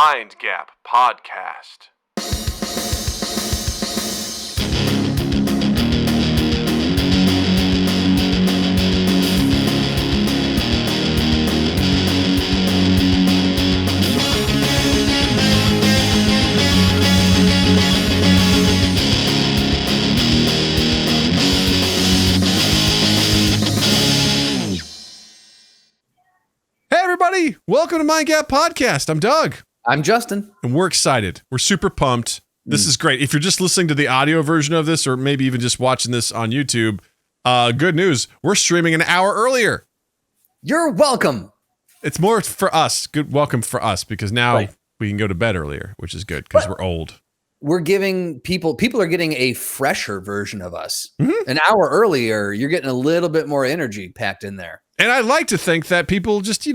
Mind Gap Podcast. Hey everybody, welcome to Mind Gap Podcast. I'm Doug. I'm Justin. And we're excited. We're super pumped. This is great. If you're just listening to the audio version of this, or maybe even just watching this on YouTube, good news. We're streaming an hour earlier. You're welcome. It's more for us. Good welcome for us, because now we can go to bed earlier, which is good because we're old. We're giving people are getting a fresher version of us. Mm-hmm. An hour earlier, you're getting a little bit more energy packed in there. And I like to think that people just,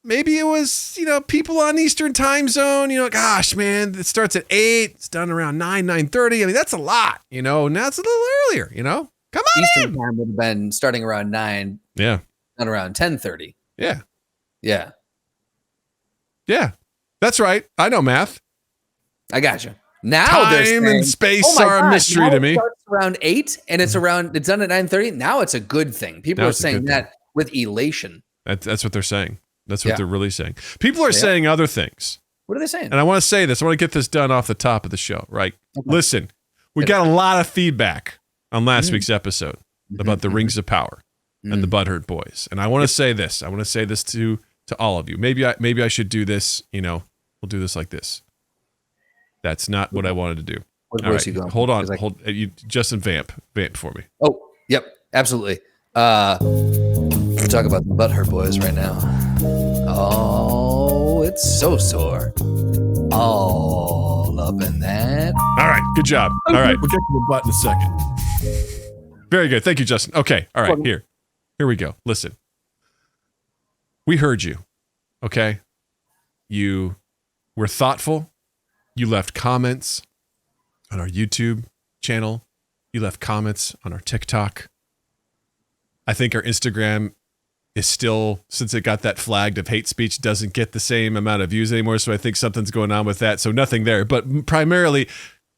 maybe it was, people on Eastern time zone, gosh, man, it starts at 8, it's done around 9:30. I mean, that's a lot, now it's a little earlier, Come on Eastern in. time would have been starting around 9. Yeah. Not around 10:30. Yeah. Yeah. Yeah. That's right. I know math. I got you. Now time and space are a mystery to me. It starts around 8 and it's done at 9:30. Now it's a good thing. People are saying that with elation. That's what they're saying. That's what they're really saying. People are saying other things. What are they saying? And I want to say this. I want to get this done off the top of the show, right? Okay. Listen, we got a lot of feedback on last week's episode about the Rings of Power and the Butthurt Boys. And I want to say this. I want to say this to all of you. Maybe I should do this, we'll do this like this. That's not what I wanted to do. What all right, you going? Hold on. Justin, vamp for me. Oh, yep, absolutely. We'll talk about the Butthurt Boys right now. Oh, it's so sore. All up in that. All right, good job. All right, we'll get to the butt in a second. Very good. Thank you, Justin. Okay, all right, here we go. Listen, we heard you, okay? You were thoughtful. You left comments on our YouTube channel. You left comments on our TikTok. I think our Instagram is still, since it got that flagged of hate speech, doesn't get the same amount of views anymore. So I think something's going on with that. So nothing there. But primarily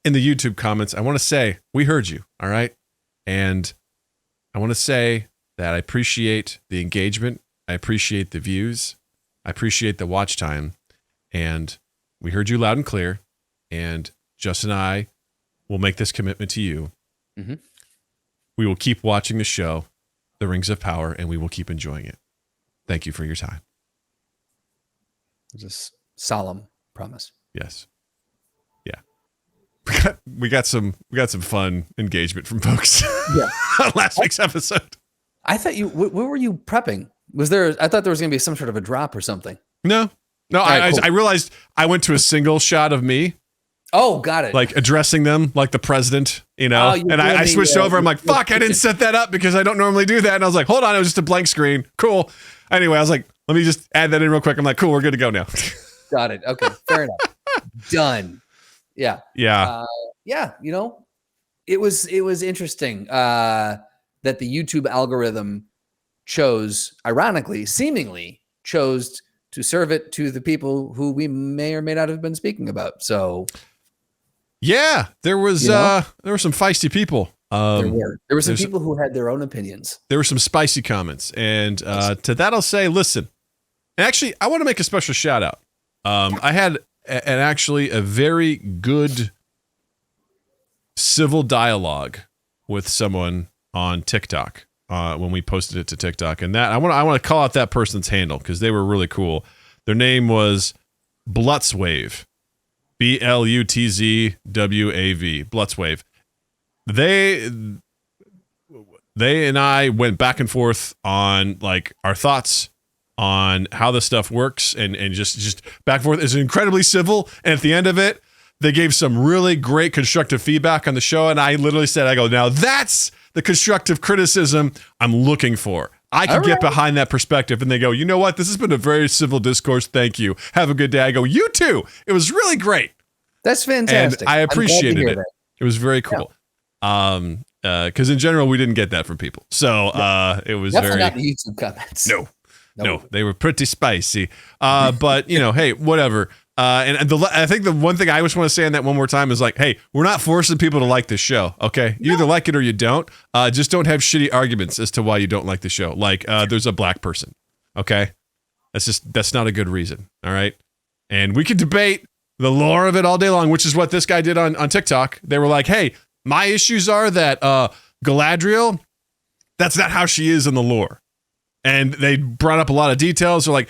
in the YouTube comments, I want to say we heard you. All right. And I want to say that I appreciate the engagement. I appreciate the views. I appreciate the watch time. And we heard you loud and clear. And Justin and I will make this commitment to you. Mm-hmm. We will keep watching the show, The Rings of Power, and we will keep enjoying it. Thank you for your time. It's a solemn promise. Yes. Yeah. We got some fun engagement from folks on last week's episode. I thought what were you prepping? I thought there was going to be some sort of a drop or something. No, right, cool. I realized I went to a single shot of me. Oh, got it. Like addressing them like the president, and I switched over. I'm like, fuck, I didn't set that up because I don't normally do that. And I was like, hold on, it was just a blank screen. Cool. Anyway, I was like, let me just add that in real quick. I'm like, cool, we're good to go now. Got it. Okay, fair enough. Done. Yeah. Yeah. It was interesting that the YouTube algorithm seemingly chose to serve it to the people who we may or may not have been speaking about. So, yeah, there were some feisty people. There were some people who had their own opinions. There were some spicy comments, and to that I'll say, listen. And actually, I want to make a special shout out. I had a very good civil dialogue with someone on TikTok. When we posted it to TikTok, and that I want to call out that person's handle because they were really cool. Their name was Blutzwave, Blutzwav, Blutzwave. They and I went back and forth on like our thoughts on how this stuff works, and just back and forth. It's incredibly civil, and at the end of it, they gave some really great constructive feedback on the show, and I literally said, now that's the constructive criticism I'm looking for. I can get behind that perspective. And they go, you know what? This has been a very civil discourse. Thank you. Have a good day. I go, you too. It was really great. That's fantastic. And I appreciated it. It was very cool. Yeah. Because in general, we didn't get that from people. So it was definitely not the YouTube comments. No, they were pretty spicy. But, hey, whatever. I think the one thing I just want to say on that one more time is like, hey, we're not forcing people to like this show. Okay. You either like it or you don't. Just don't have shitty arguments as to why you don't like the show. Like, there's a black person. Okay. That's not a good reason. All right. And we could debate the lore of it all day long, which is what this guy did on TikTok. They were like, hey, my issues are that Galadriel, that's not how she is in the lore. And they brought up a lot of details. They're like,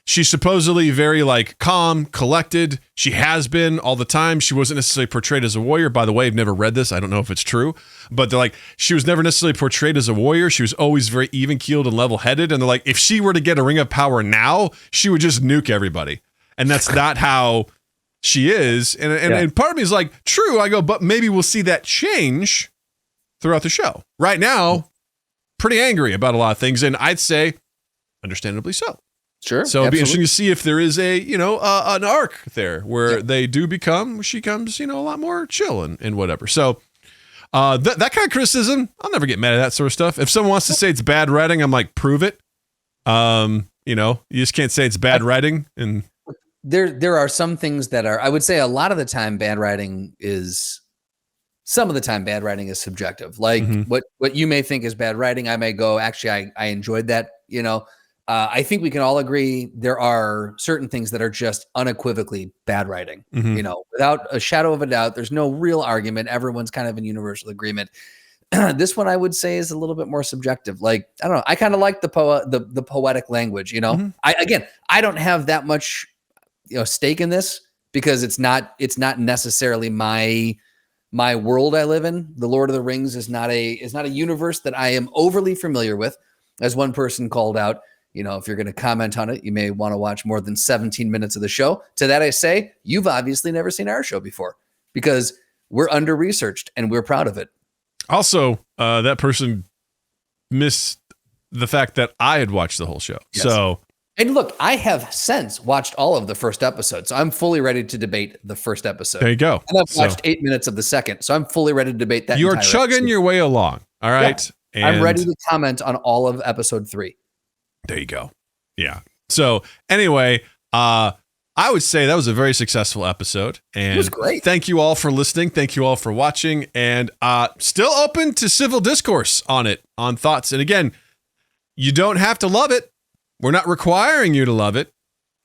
she's supposedly very like calm, collected. She has been all the time. She wasn't necessarily portrayed as a warrior. By the way, I've never read this. I don't know if it's true, but they're like, she was never necessarily portrayed as a warrior. She was always very even keeled and level headed. And they're like, if she were to get a ring of power now, she would just nuke everybody. And that's not how she is. And part of me is like, true. I go, but maybe we'll see that change throughout the show. Right now, pretty angry about a lot of things. And I'd say understandably so. Sure. So it'd be interesting to see if there is an arc there where she comes, a lot more chill and whatever. So that kind of criticism, I'll never get mad at that sort of stuff. If someone wants to say it's bad writing, I'm like, prove it. You just can't say it's bad writing. And there are some things that are, I would say a lot of the time some of the time bad writing is subjective. Like what you may think is bad writing, I may go, actually, I enjoyed that, I think we can all agree there are certain things that are just unequivocally bad writing, without a shadow of a doubt. There's no real argument. Everyone's kind of in universal agreement. This one I would say is a little bit more subjective. Like, I don't know. I kind of like the poetic language, I don't have that much, stake in this because it's not necessarily my world I live in. The Lord of the Rings is not a universe that I am overly familiar with. As one person called out, if you're going to comment on it, you may want to watch more than 17 minutes of the show. To that I say, you've obviously never seen our show before because we're under-researched and we're proud of it. Also, that person missed the fact that I had watched the whole show. Yes. So, and look, I have since watched all of the first episode, so I'm fully ready to debate the first episode. There you go. And I've watched 8 minutes of the second, so I'm fully ready to debate that. You're chugging episode. Your way along. All right. Yeah. I'm ready to comment on all of episode 3. There you go. Yeah. So anyway, I would say that was a very successful episode. And it was great. Thank you all for listening. Thank you all for watching. And still open to civil discourse on it, on thoughts. And again, you don't have to love it. We're not requiring you to love it.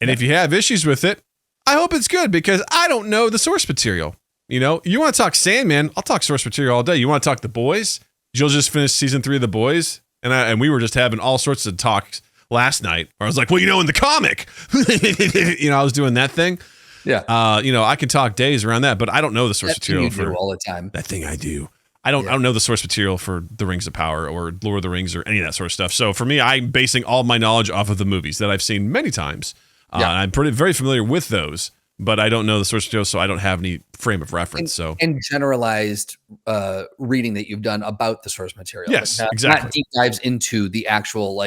And if you have issues with it, I hope it's good because I don't know the source material. You want to talk Sandman, I'll talk source material all day. You want to talk The Boys? Jill just finished season 3 of The Boys. And we were just having all sorts of talks last night where I was like, well, in the comic, I was doing that thing. Yeah. I can talk days around that, but I don't know the source material for all the time. That thing I do. I don't know the source material for The Rings of Power or Lord of the Rings or any of that sort of stuff. So for me, I'm basing all my knowledge off of the movies that I've seen many times. I'm very familiar with those, but I don't know the source material, so I don't have any frame of reference. And generalized reading that you've done about the source material. Yes, exactly. Not deep dives into the actual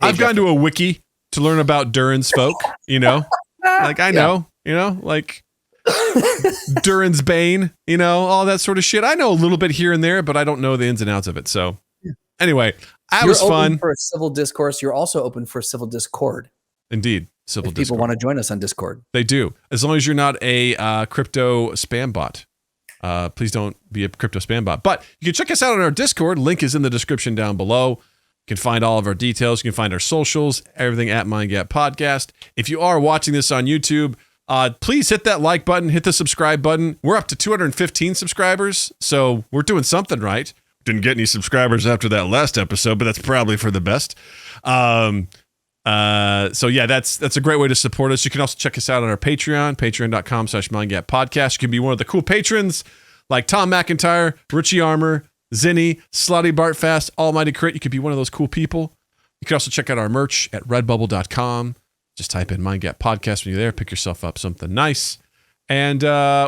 I've gone to a wiki to learn about Durin's folk. I know. Like Durin's Bane. All that sort of shit. I know a little bit here and there, but I don't know the ins and outs of it. So anyway, that was fun. For a civil discourse, you're also open for civil discord. Indeed. Civil discord. People want to join us on Discord. They do. As long as you're not a crypto spam bot. Please don't be a crypto spam bot. But you can check us out on our Discord. Link is in the description down below. You can find all of our details. You can find our socials, everything at MindGap Podcast. If you are watching this on YouTube, please hit that like button, hit the subscribe button. We're up to 215 subscribers, so we're doing something right. Didn't get any subscribers after that last episode, but that's probably for the best. So yeah, that's a great way to support us. You can also check us out on our Patreon, patreon.com/MindGapPodcast. You can be one of the cool patrons like Tom McIntyre, Richie Armour, Zinni, Slotty Bartfast, Almighty Crit. You could be one of those cool people. You can also check out our merch at redbubble.com. Just type in MindGap Podcast when you're there. Pick yourself up something nice. And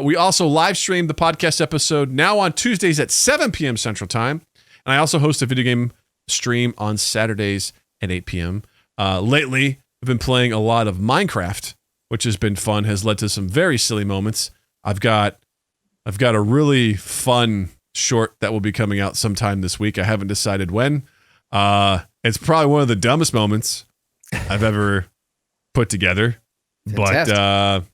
we also live stream the podcast episode now on Tuesdays at 7 p.m. Central Time. And I also host a video game stream on Saturdays at 8 p.m. Lately, I've been playing a lot of Minecraft, which has been fun, has led to some very silly moments. I've got a really fun short that will be coming out sometime this week. I haven't decided when. It's probably one of the dumbest moments I've ever put together. But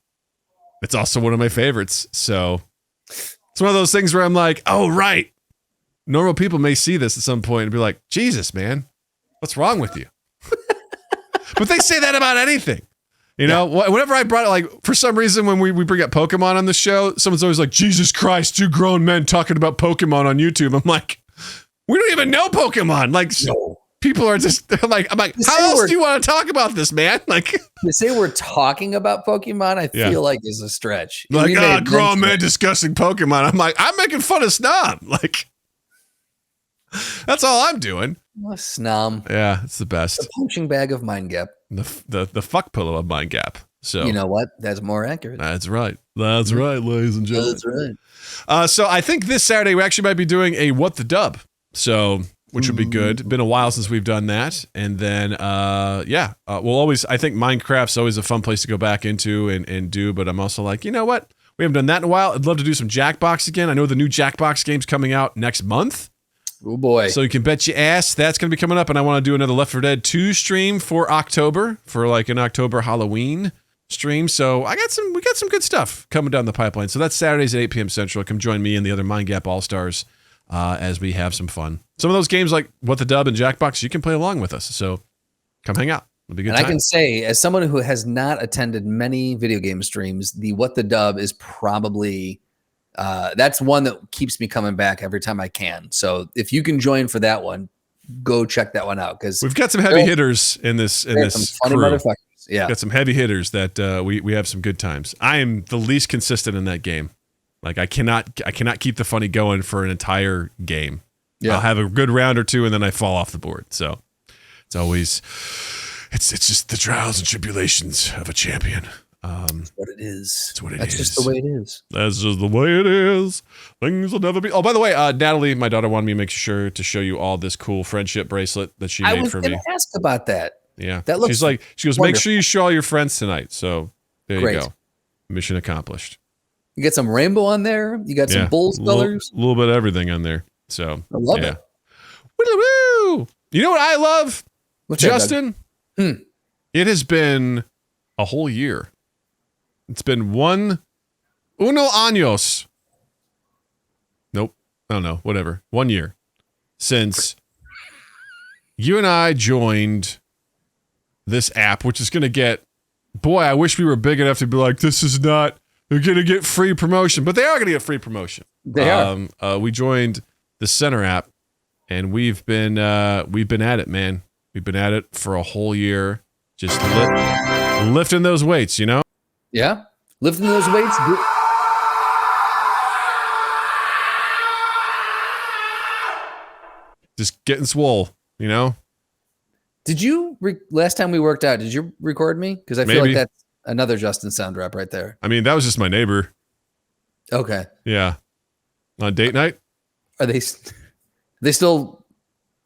it's also one of my favorites. So it's one of those things where I'm like, oh, right. Normal people may see this at some point and be like, Jesus, man, what's wrong with you? But they say that about anything. You know, whenever I brought it, like, for some reason, when we bring up Pokemon on the show, someone's always like, Jesus Christ, 2 grown men talking about Pokemon on YouTube. I'm like, we don't even know Pokemon. Like, people are just, I'm like, how else do you want to talk about this, man? Like, to say we're talking about Pokemon, I feel like is a stretch. Like, grown men discussing Pokemon. I'm like, I'm making fun of Snob. Like, that's all I'm doing. Snom. Yeah, it's the best. The punching bag of Mind Gap. The fuck pillow of Mind Gap. So you know what? That's more accurate. That's right. That's right, ladies and gentlemen. That's right. So I think this Saturday we actually might be doing a What the Dub. So which would be good. Been a while since we've done that. And then we'll always, I think Minecraft's always a fun place to go back into and do, but I'm also like, you know what? We haven't done that in a while. I'd love to do some Jackbox again. I know the new Jackbox game's coming out next month. Oh boy. So you can bet your ass that's going to be coming up. And I want to do another Left 4 Dead 2 stream for October, for like an October Halloween stream. So we got some good stuff coming down the pipeline. So that's Saturdays at 8 p.m. Central. Come join me and the other Mind Gap All-Stars as we have some fun. Some of those games like What the Dub and Jackbox, you can play along with us. So come hang out. It'll be a good time. I can say, as someone who has not attended many video game streams, the What the Dub is probably... that's one that keeps me coming back every time I can. So if you can join for that one, go check that one out, because we've got some heavy hitters in this some funny crew. Motherfuckers. Yeah, got some heavy hitters that we have some good times. I am the least consistent in that game. Like I cannot keep the funny going for an entire game. Yeah, I'll have a good round or two and then I fall off the board. So it's always it's just the trials and tribulations of a champion. That's what it is. That's what it is. That's just the way it is. That's just the way it is. Things will never be. Oh, by the way, Natalie, my daughter, wanted me to make sure to show you all this cool friendship bracelet that she made for me. I was going to ask about that. Yeah. That looks. She goes, wonderful. Make sure you show all your friends tonight. So there Great. you go. Mission accomplished. You got some rainbow on there. You got some Bulls colors. A little bit of everything on there. So I love it. Woo! You know what I love, Justin? It has been a whole year. It's been uno años. Nope. I don't know. Whatever. 1 year since you and I joined this app, which is going to get, boy, I wish we were big enough to be like, they're going to get free promotion, but they are going to get free promotion. They are. We joined the Center app and we've been at it, man. We've been at it for a whole year. Just lifting those weights, you know? Yeah, lifting those weights. Just getting swole, you know? Did you, last time we worked out, did you record me? Because I feel like that's another Justin sound drop right there. I mean, that was just my neighbor. Okay. Yeah. On date night? Are they still,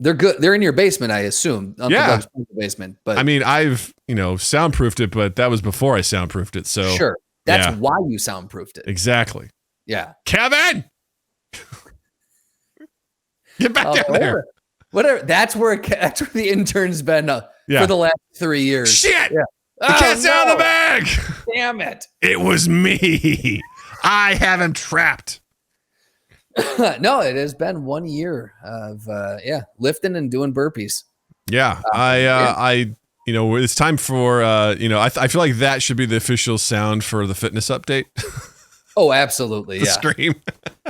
they're good. They're in your basement, I assume. Yeah. Basement, but I mean, I've, soundproofed it, but that was before I soundproofed it. So sure. That's why you soundproofed it. Exactly. Yeah. Kevin! Get back down there. Whatever. That's where the intern's been for the last 3 years. Shit! Yeah. The cat's out of the bag! Damn it. It was me. I have him trapped. No, it has been 1 year of lifting and doing burpees. Yeah. It's time for I feel like that should be the official sound for the fitness update. Oh, absolutely. The scream.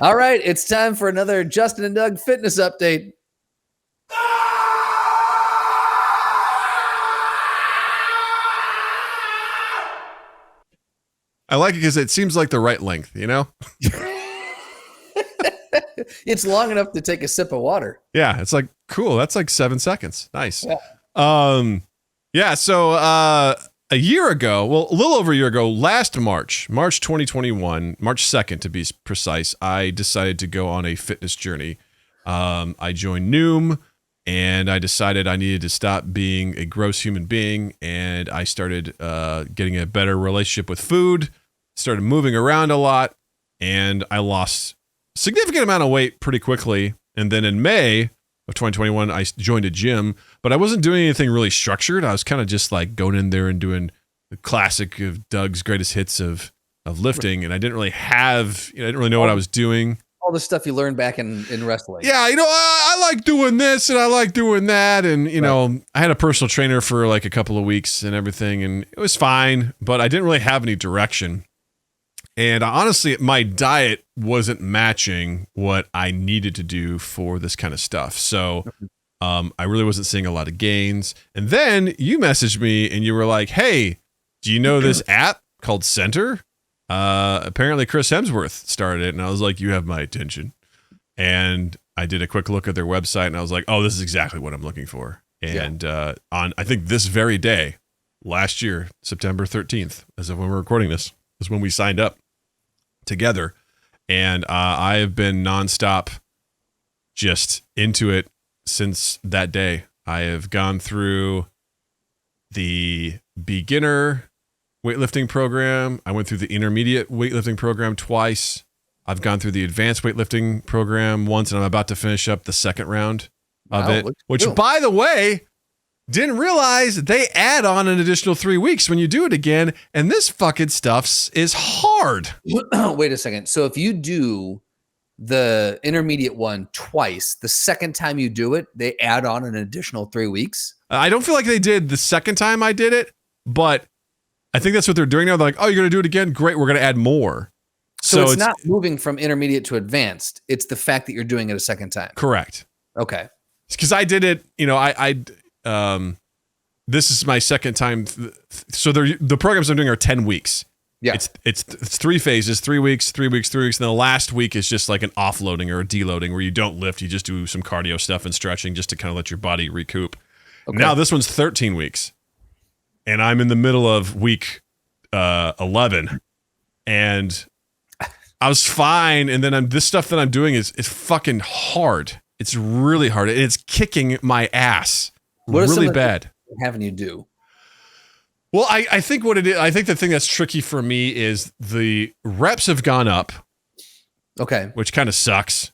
All right, it's time for another Justin and Doug fitness update. I like it because it seems like the right length, you know? It's long enough to take a sip of water. Yeah, it's like, cool. That's like 7 seconds. Nice. Yeah. So a year ago, a little over a year ago, last March 2021, March 2nd to be precise, I decided to go on a fitness journey. I joined Noom, and I decided I needed to stop being a gross human being, and I started getting a better relationship with food, started moving around a lot, and I lost a significant amount of weight pretty quickly. And then in May of 2021, I joined a gym, but I wasn't doing anything really structured. I was kind of just like going in there and doing the classic of Doug's greatest hits of lifting, and I didn't really have, I didn't really know what I was doing. All the stuff you learned back in wrestling. Yeah, I like doing this and I like doing that, and I had a personal trainer for like a couple of weeks and everything, and it was fine, but I didn't really have any direction. And honestly, my diet wasn't matching what I needed to do for this kind of stuff. So I really wasn't seeing a lot of gains. And then you messaged me and you were like, hey, do you know this app called Center? Apparently Chris Hemsworth started it. And I was like, you have my attention. And I did a quick look at their website and I was like, oh, this is exactly what I'm looking for. And on, I think this very day, last year, September 13th, as of when we're recording this, is when we signed up together. And I have been nonstop just into it since that day. I have gone through the beginner weightlifting program. I went through the intermediate weightlifting program twice. I've gone through the advanced weightlifting program once, and I'm about to finish up the second round of it, which, by the way, didn't realize they add on an additional 3 weeks when you do it again, and this fucking stuff is hard. Wait a second. So if you do the intermediate one twice, the second time you do it, they add on an additional 3 weeks? I don't feel like they did the second time I did it, but I think that's what they're doing now. They're like, oh, you're going to do it again? Great, we're going to add more. So it's not moving from intermediate to advanced. It's the fact that you're doing it a second time. Correct. Okay. Because I did it, this is my second time. So the programs I'm doing are 10 weeks. Yeah. It's 3 phases, 3 weeks, 3 weeks, 3 weeks. And then the last week is just like an offloading or a deloading where you don't lift. You just do some cardio stuff and stretching just to kind of let your body recoup. Okay. Now this one's 13 weeks. And I'm in the middle of week 11. And I was fine. And then this stuff that I'm doing is fucking hard. It's really hard. And it's kicking my ass really bad. Having you do? Well, I think what it is, I think the thing that's tricky for me is the reps have gone up. Okay. Which kind of sucks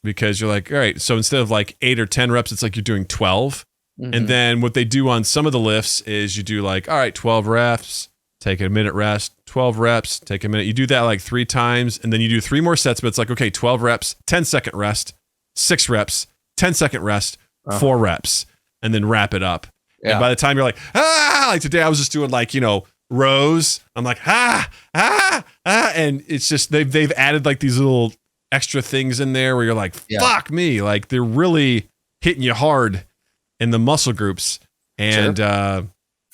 because you're like, all right, so instead of like 8 or 10 reps, it's like you're doing 12. Mm-hmm. And then what they do on some of the lifts is you do like, all right, 12 reps, take a minute rest, 12 reps, take a minute. You do that like 3 times and then you do 3 more sets, but it's like, okay, 12 reps, 10-second rest, 6 reps, 10-second rest, 4 reps, and then wrap it up. Yeah. And by the time you're like, like today I was just doing like, rows. I'm like, and it's just, they've added like these little extra things in there where you're like, fuck me. Like they're really hitting you hard in the muscle groups. And,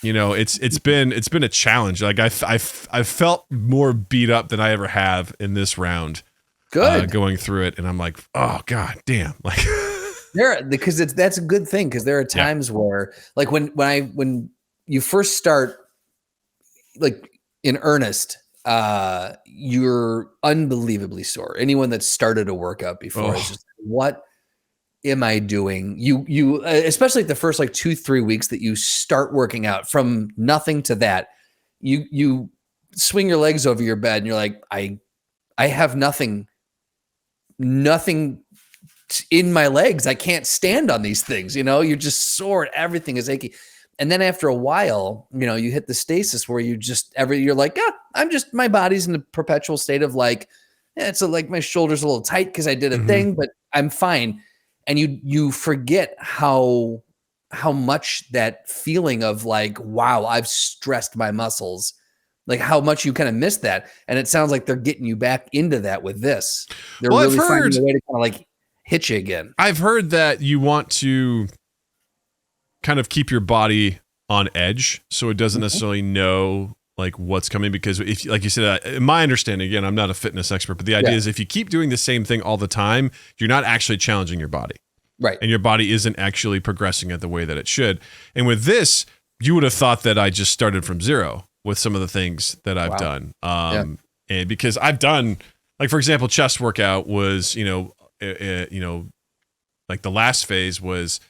it's been a challenge. Like I've felt more beat up than I ever have in this round. Good. Going through it. And I'm like, oh God damn. Like, because that's a good thing, because there are times where like when you first start like in earnest, you're unbelievably sore. Anyone that's started a workout before is just, what am I doing? You especially the first like 2-3 weeks that you start working out, from nothing to that, you swing your legs over your bed and you're like, I have nothing in my legs. I can't stand on these things. You're just sore. Everything is achy. And then after a while, you hit the stasis where you're like, my body's in a perpetual state of like, it's like my shoulder's a little tight because I did a thing, but I'm fine. And you forget how much that feeling of like, wow, I've stressed my muscles, like how much you kind of miss that. And it sounds like they're getting you back into that with this. They're really finding a way to kind of like hit you again. I've heard that you want to kind of keep your body on edge so it doesn't necessarily know like what's coming, because if, like you said, in my understanding, again, I'm not a fitness expert, but the idea is if you keep doing the same thing all the time, you're not actually challenging your body. Right. And your body isn't actually progressing at the way that it should. And with this, you would have thought that I just started from zero with some of the things that I've done. And because I've done, like, for example, chest workout was, like the last phase was,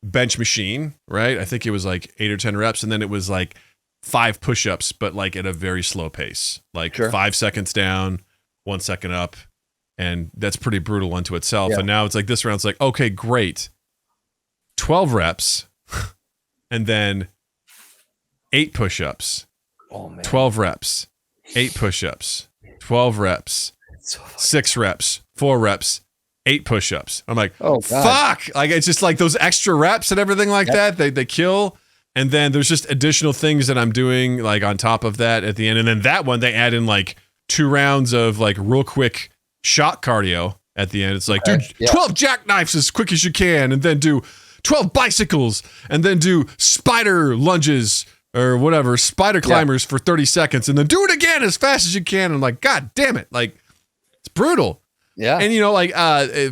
bench machine, right? I think it was like 8 or 10 reps. And then it was like 5 push-ups, but like at a very slow pace, like 5 seconds down, 1 second up. And that's pretty brutal unto itself. And now it's like this round's like, okay, great. 12 reps and then 8 push-ups Oh man. 12 reps, 8 push-ups, 12 reps, So 6 reps, 4 reps, 8 push-ups. I'm like, Oh, God. fuck. Like, it's just like those extra reps and everything like that. They kill. And then there's just additional things that I'm doing like on top of that at the end. And then that one, they add in like 2 rounds of like real quick shot cardio at the end. It's like, do 12 jackknives as quick as you can, and then do 12 bicycles, and then do spider lunges or whatever, spider climbers for 30 seconds, and then do it again as fast as you can. I'm like, God damn it. Like, it's brutal. Yeah. And, you know, like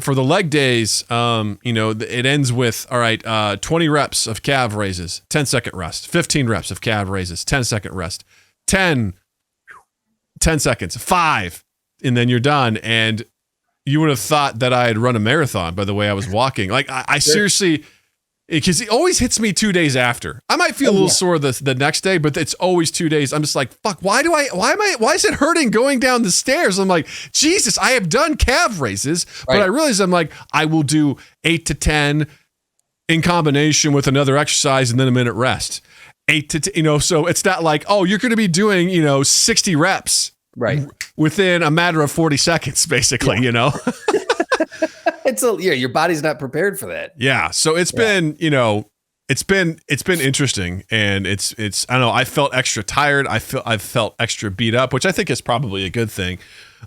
for the leg days, you know, it ends with, all right, 20 reps of calf raises, 10-second rest, 15 reps of calf raises, 10-second rest, 10 seconds, 5, and then you're done. And you would have thought that I had run a marathon by the way I was walking. Like, I seriously, because it always hits me 2 days after. I might feel a little sore the next day, but it's always 2 days. I'm just like, fuck, why is it hurting going down the stairs? I'm like, Jesus, I have done calf raises, but I realize I'm like, I will do 8 to 10 in combination with another exercise and then a minute rest. 8 to 10, you know, so it's not like, oh, you're going to be doing, you know, 60 reps within a matter of 40 seconds, basically, you know? Your body's not prepared for that. Yeah. So it's been, you know, it's been interesting, and it's I don't know, I felt extra tired. I've felt extra beat up, which I think is probably a good thing.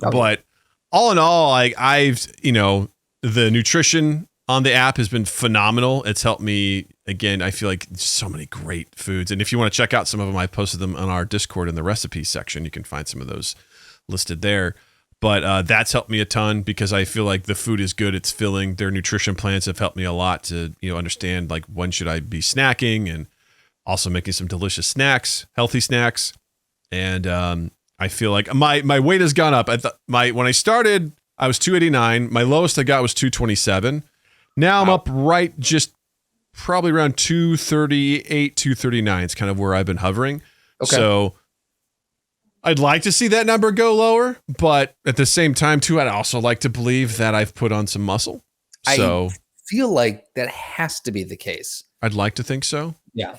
Okay. But all in all, like I've, you know, the nutrition on the app has been phenomenal. It's helped me again. I feel like so many great foods. And if you want to check out some of them, I posted them on our Discord in the recipes section. You can find some of those listed there. But that's helped me a ton because I feel like the food is good. It's filling. Their nutrition plans have helped me a lot to, you know, understand like when should I be snacking, and also making some delicious snacks, healthy snacks. And I feel like my weight has gone up. When I started, I was 289. My lowest I got was 227. Now I'm up right just probably around 238, 239. It's kind of where I've been hovering. Okay. So I'd like to see that number go lower, but at the same time, too, I'd also like to believe that I've put on some muscle. So I feel like that has to be the case. I'd like to think so. Yeah.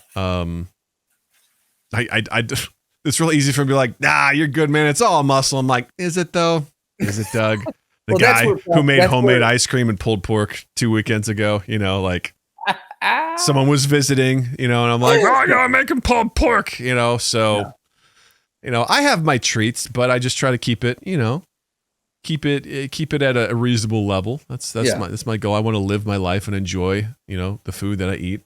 It's really easy for me to be like, nah, you're good, man. It's all muscle. I'm like, is it though? Is it, Doug? The guy who made homemade ice cream and pulled pork 2 weekends ago, you know, like someone was visiting, you know, and I'm like, oh, yeah, I'm making pulled pork, you know, so. Yeah. You know, I have my treats, but I just try to keep it, you know, keep it at a reasonable level. That's my goal. I want to live my life and enjoy, you know, the food that I eat.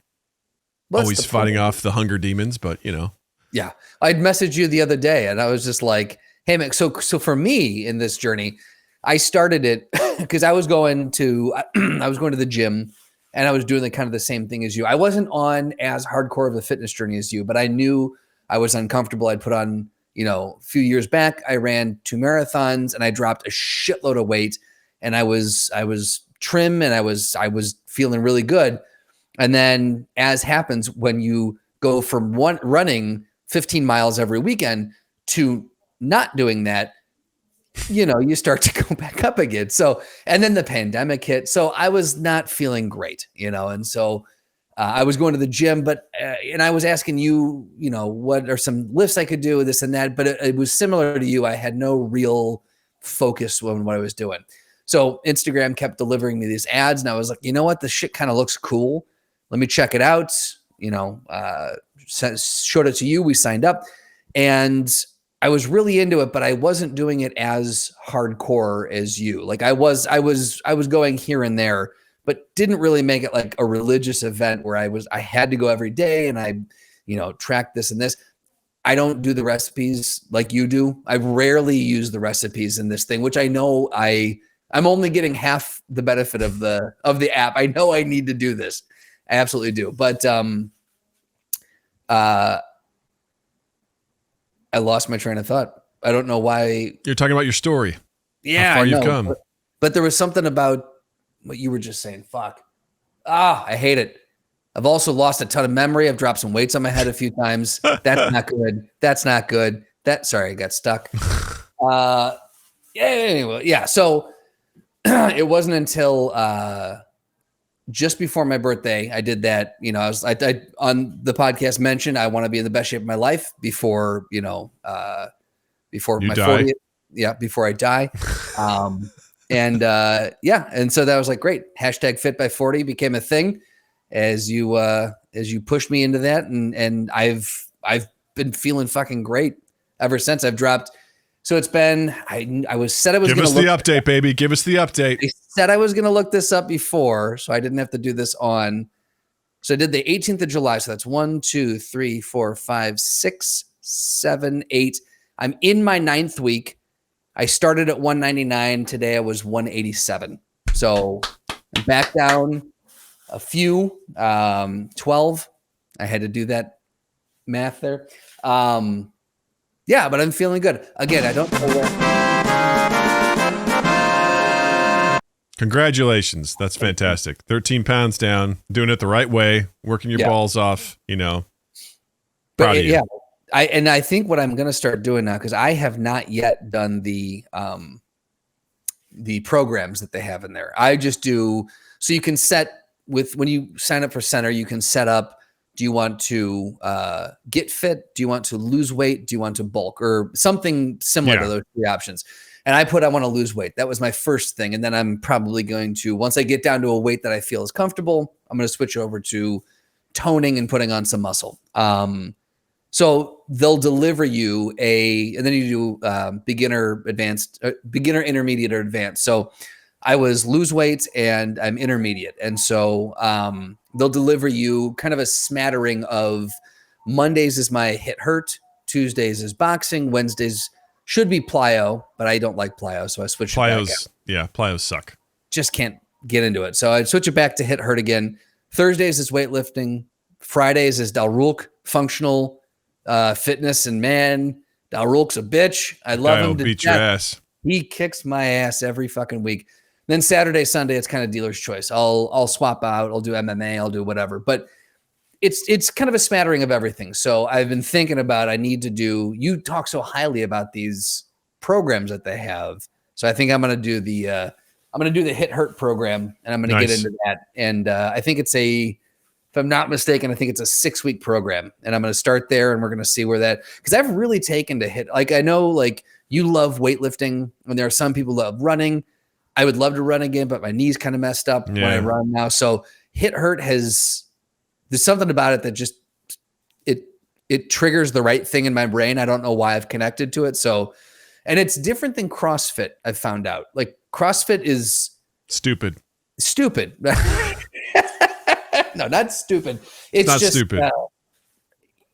Always fighting off the hunger demons, but you know. Yeah, I'd messaged you the other day, and I was just like, "Hey, man." So for me in this journey, I started it because I was going to the gym, and I was doing the kind of the same thing as you. I wasn't on as hardcore of a fitness journey as you, but I knew I was uncomfortable. I'd put on. You know, a few years back, I ran 2 marathons and I dropped a shitload of weight, and I was trim and I was feeling really good. And then, as happens when you go from running 15 miles every weekend to not doing that, you know, you start to go back up again. So, and then the pandemic hit. So I was not feeling great, you know, and so I was going to the gym, but and I was asking you, you know, what are some lifts I could do, this and that. But it was similar to you. I had no real focus on what I was doing. So Instagram kept delivering me these ads, and I was like, you know what, this shit kind of looks cool. Let me check it out. You know, showed it to you. We signed up, and I was really into it, but I wasn't doing it as hardcore as you. Like I was going here and there, but didn't really make it like a religious event where I had to go every day and I, you know, track this and this. I don't do the recipes like you do. I rarely use the recipes in this thing, which I know I'm only getting half the benefit of the app. I know I need to do this. I absolutely do. But I lost my train of thought. I don't know why. You're talking about your story. Yeah, how far you've come. But there was something about what you were just saying. Fuck. I hate it. I've also lost a ton of memory. I've dropped some weights on my head a few times. That's not good. That's not good. Sorry, I got stuck. Anyway, yeah. So it wasn't until just before my birthday, I did that. You know, I on the podcast mentioned I want to be in the best shape of my life before, before You my die? 40th. Yeah, before I die. And so that was like great. Hashtag fit by 40 became a thing as you pushed me into that, and I've been feeling fucking great ever since. I've dropped. So it's been, I was said I was going to give us the update, baby. Give us the update. I said I was going to look this up before, so I didn't have to do this on. So I did the 18th of July. So that's 1, 2, 3, 4, 5, 6, 7, 8. I'm in my 9th week. I started at 199. Today I was 187. So I'm back down a few, 12. I had to do that math there. Yeah, but I'm feeling good. Again, I don't know where. Congratulations. That's fantastic. 13 pounds down, doing it the right way, working your balls off, Proud of you. Yeah. I think what I'm going to start doing now, because I have not yet done the programs that they have in there. I just do, so you can set with, when you sign up for Center, you can set up, do you want to get fit? Do you want to lose weight? Do you want to bulk? Or something similar to those 3 options. And I want to lose weight. That was my first thing. And then I'm probably going to, once I get down to a weight that I feel is comfortable, I'm going to switch over to toning and putting on some muscle. So they'll deliver you and then you do beginner, advanced, beginner, intermediate, or advanced. So I was lose weight and I'm intermediate. And so they'll deliver you kind of a smattering of Mondays is my hit hurt, Tuesdays is boxing, Wednesdays should be plyo, but I don't like plyo. So I switched Plyos suck. Just can't get into it. So I'd switch it back to hit hurt again. Thursdays is weightlifting. Fridays is Dalrulk, functional fitness. And man, Dalrulk's a bitch. I love him to beat your ass. He kicks my ass every fucking week. Then Saturday, Sunday, it's kind of dealer's choice. I'll swap out. I'll do MMA. I'll do whatever. But it's kind of a smattering of everything. So I've been thinking about, I need to do, you talk so highly about these programs that they have. So I think I'm going to do the hit hurt program, and I'm going to get into that. And I think it's if I'm not mistaken, I think it's a 6-week program, and I'm going to start there, and we're going to see where that, because I've really taken to hit, like, I know, like, you love weightlifting, and there are some people who love running. I would love to run again, but my knee's kind of messed up when I run now. So hit hurt there's something about it that just, it triggers the right thing in my brain. I don't know why I've connected to it. So, and it's different than CrossFit. I've found out, like, CrossFit is stupid. No, not stupid. It's not just stupid.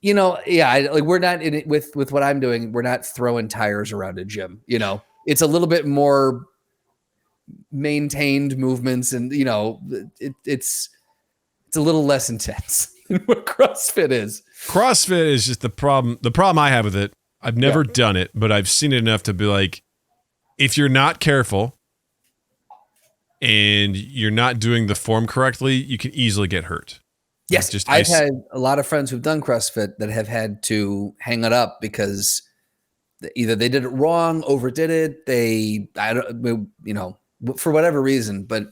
We're not in it with what I'm doing. We're not throwing tires around a gym. It's a little bit more maintained movements, and it's a little less intense than what CrossFit is. CrossFit is just the problem. The problem I have with it, I've never done it, but I've seen it enough to be like, if you're not careful and you're not doing the form correctly, you can easily get hurt. Yes, I've had a lot of friends who've done CrossFit that have had to hang it up because either they did it wrong, overdid it, for whatever reason. But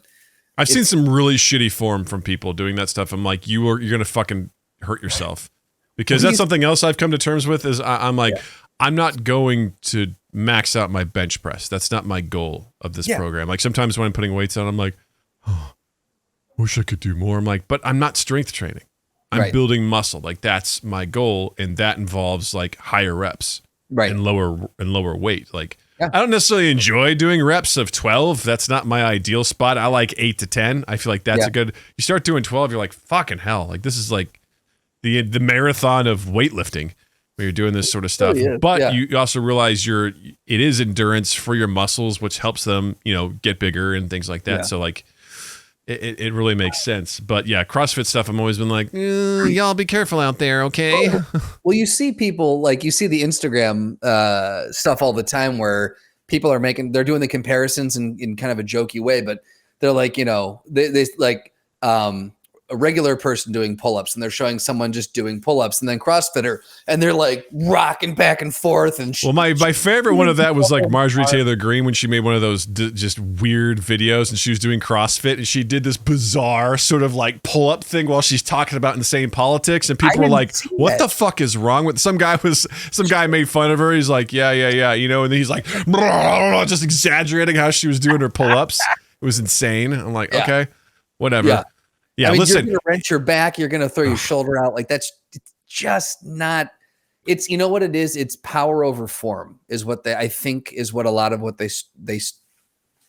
I've seen some really shitty form from people doing that stuff. I'm like, you're gonna fucking hurt yourself, because that's something else I've come to terms with. Is I'm like, I'm not going to max out my bench press. That's not my goal of this program. Like, sometimes when I'm putting weights on, I'm like, oh, wish I could do more. I'm like, but I'm not strength training. I'm building muscle. Like, that's my goal, and that involves like higher reps, and lower weight. Like, I don't necessarily enjoy doing reps of 12. That's not my ideal spot. I like 8 to 10. I feel like that's a good. You start doing 12, you're like, fucking hell. Like, this is like the marathon of weightlifting when you're doing this sort of stuff. But you also realize it is endurance for your muscles, which helps them, get bigger and things like that. So like, it really makes sense. But yeah, CrossFit stuff, I'm always been like, y'all be careful out there, okay? Well, you see people, like, you see the Instagram stuff all the time where people are they're doing the comparisons in kind of a jokey way, but they're like, they like, a regular person doing pull-ups and they're showing someone just doing pull-ups and then CrossFitter and they're like rocking back and forth. And well, my favorite one of that was like Marjorie Taylor Greene when she made one of those just weird videos and she was doing CrossFit and she did this bizarre sort of like pull-up thing while she's talking about insane politics and people were like, what the fuck is wrong with some guy made fun of her. He's like, yeah, you know, and then he's like just exaggerating how she was doing her pull-ups. It was insane. I'm like, okay, whatever. Yeah, I mean, listen. you're gonna wrench your back. You're gonna throw your shoulder out. Like that's just not. It's you know what it is. It's power over form is what I think is what a lot of what they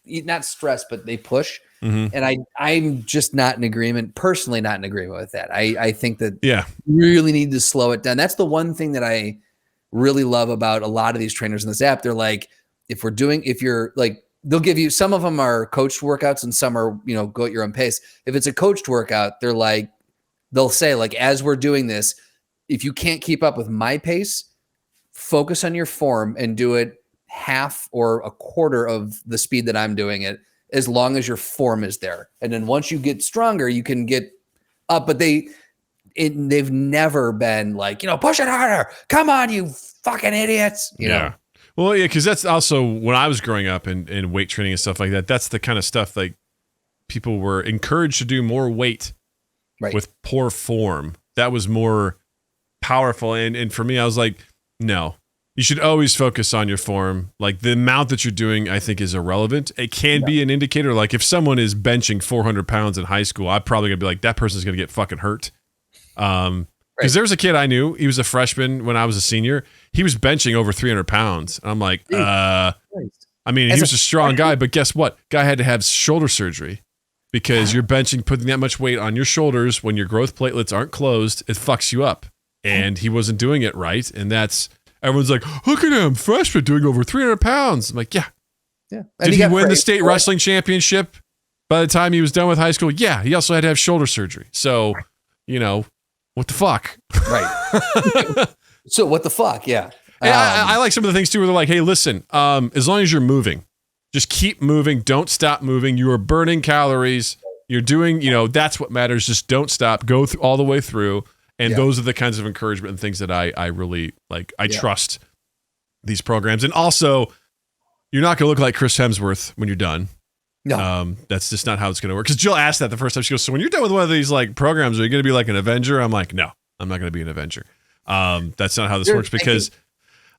not stress, but they push. Mm-hmm. And I'm just not in agreement. Personally, not in agreement with that. I think that you really need to slow it down. That's the one thing that I really love about a lot of these trainers in this app. They're like, if you're like. They'll give you, some of them are coached workouts and some are, you know, go at your own pace. If it's a coached workout, they'll say like, as we're doing this, if you can't keep up with my pace, focus on your form and do it half or a quarter of the speed that I'm doing it, as long as your form is there. And then once you get stronger, you can get up, but they've never been like, you know, push it harder. Come on, you fucking idiots. You know? Well, yeah, because that's also when I was growing up in weight training and stuff like that. That's the kind of stuff like people were encouraged to do more weight with poor form. That was more powerful. And for me, I was like, no, you should always focus on your form. Like the amount that you're doing, I think is irrelevant. It can be an indicator. Like if someone is benching 400 pounds in high school, I'm probably gonna be like, that person's gonna get fucking hurt. Because there was a kid I knew, he was a freshman when I was a senior. He was benching over 300 pounds. And I'm like, I mean, he was a strong guy, but guess what? Guy had to have shoulder surgery because you're benching, putting that much weight on your shoulders when your growth platelets aren't closed, it fucks you up. And he wasn't doing it right. And everyone's like, look at him, freshman doing over 300 pounds. I'm like, yeah. Did he win the state wrestling championship by the time he was done with high school? Yeah. He also had to have shoulder surgery. So, you know, what the fuck? Right. So what the fuck? Yeah. I like some of the things too where they're like, hey, listen, as long as you're moving, just keep moving. Don't stop moving. You are burning calories. You're doing, you know, that's what matters. Just don't stop. Go all the way through. And those are the kinds of encouragement and things that I really like. I trust these programs. And also, you're not going to look like Chris Hemsworth when you're done. No, that's just not how it's going to work. Because Jill asked that the first time. She goes, so when you're done with one of these like programs, are you going to be like an Avenger? I'm like, no, I'm not going to be an Avenger. That's not how this works because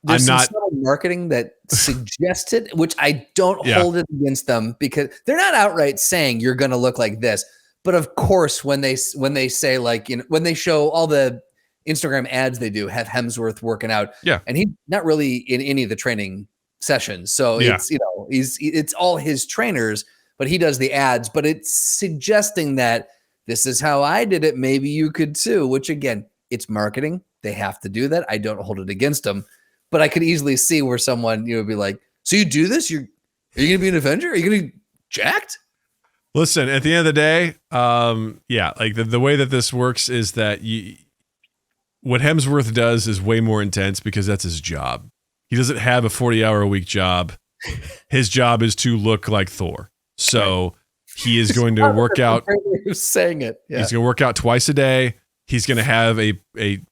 I'm not marketing that suggested, which I don't hold it against them because they're not outright saying you're going to look like this. But of course, when they say like, you know, when they show all the Instagram ads they do have Hemsworth working out, and he's not really in any of the training sessions. So it's, you know, it's all his trainers, but he does the ads, but it's suggesting that this is how I did it. Maybe you could too, which again, it's marketing. They have to do that. I don't hold it against them, but I could easily see where someone, you know, would be like, so you do this? Are you going to be an Avenger? Are you going to be jacked? Listen, at the end of the day, like the way that this works is that what Hemsworth does is way more intense because that's his job. He doesn't have a 40-hour-a-week job. His job is to look like Thor. So he is going to work out. Saying it. Yeah. He's going to work out twice a day. He's going to have a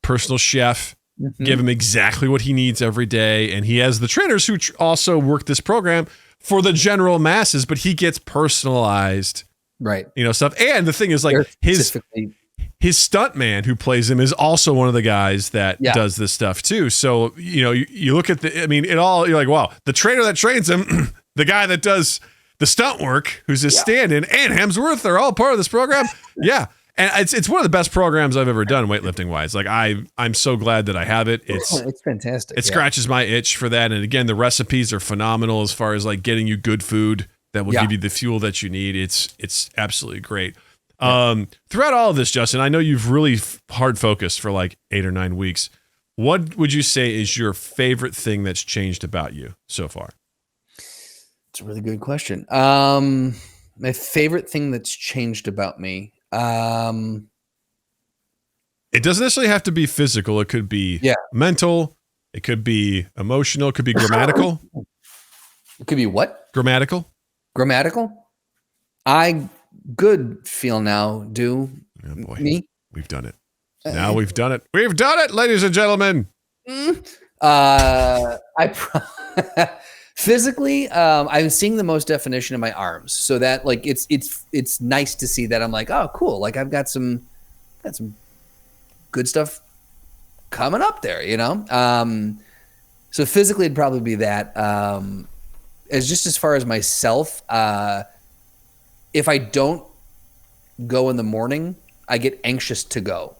personal chef give him exactly what he needs every day. And he has the trainers who also work this program for the general masses, but he gets personalized, you know, stuff. And the thing is like his stunt man who plays him is also one of the guys that does this stuff too. So, you know, you look at you're like, wow, the trainer that trains him, the guy that does the stunt work, who's his stand-in, and Hemsworth, they're all part of this program. Yeah. And it's one of the best programs I've ever done weightlifting wise. Like I'm so glad that I have it. It's fantastic. It scratches my itch for that. And again, the recipes are phenomenal as far as like getting you good food that will give you the fuel that you need. It's absolutely great. Throughout all of this, Justin, I know you've really hard focused for like 8 or 9 weeks. What would you say is your favorite thing that's changed about you so far? It's a really good question. My favorite thing that's changed about me. It doesn't necessarily have to be physical. It could be mental. It could be emotional. It could be grammatical. It could be what? Grammatical. I good feel now, Oh boy. Me? We've done it. Now we've done it. We've done it, ladies and gentlemen. Physically, I'm seeing the most definition in my arms. So that like it's nice to see that. I'm like, oh, cool. Like I've got some good stuff coming up there, you know? So physically it'd probably be that. As far as myself, if I don't go in the morning, I get anxious to go.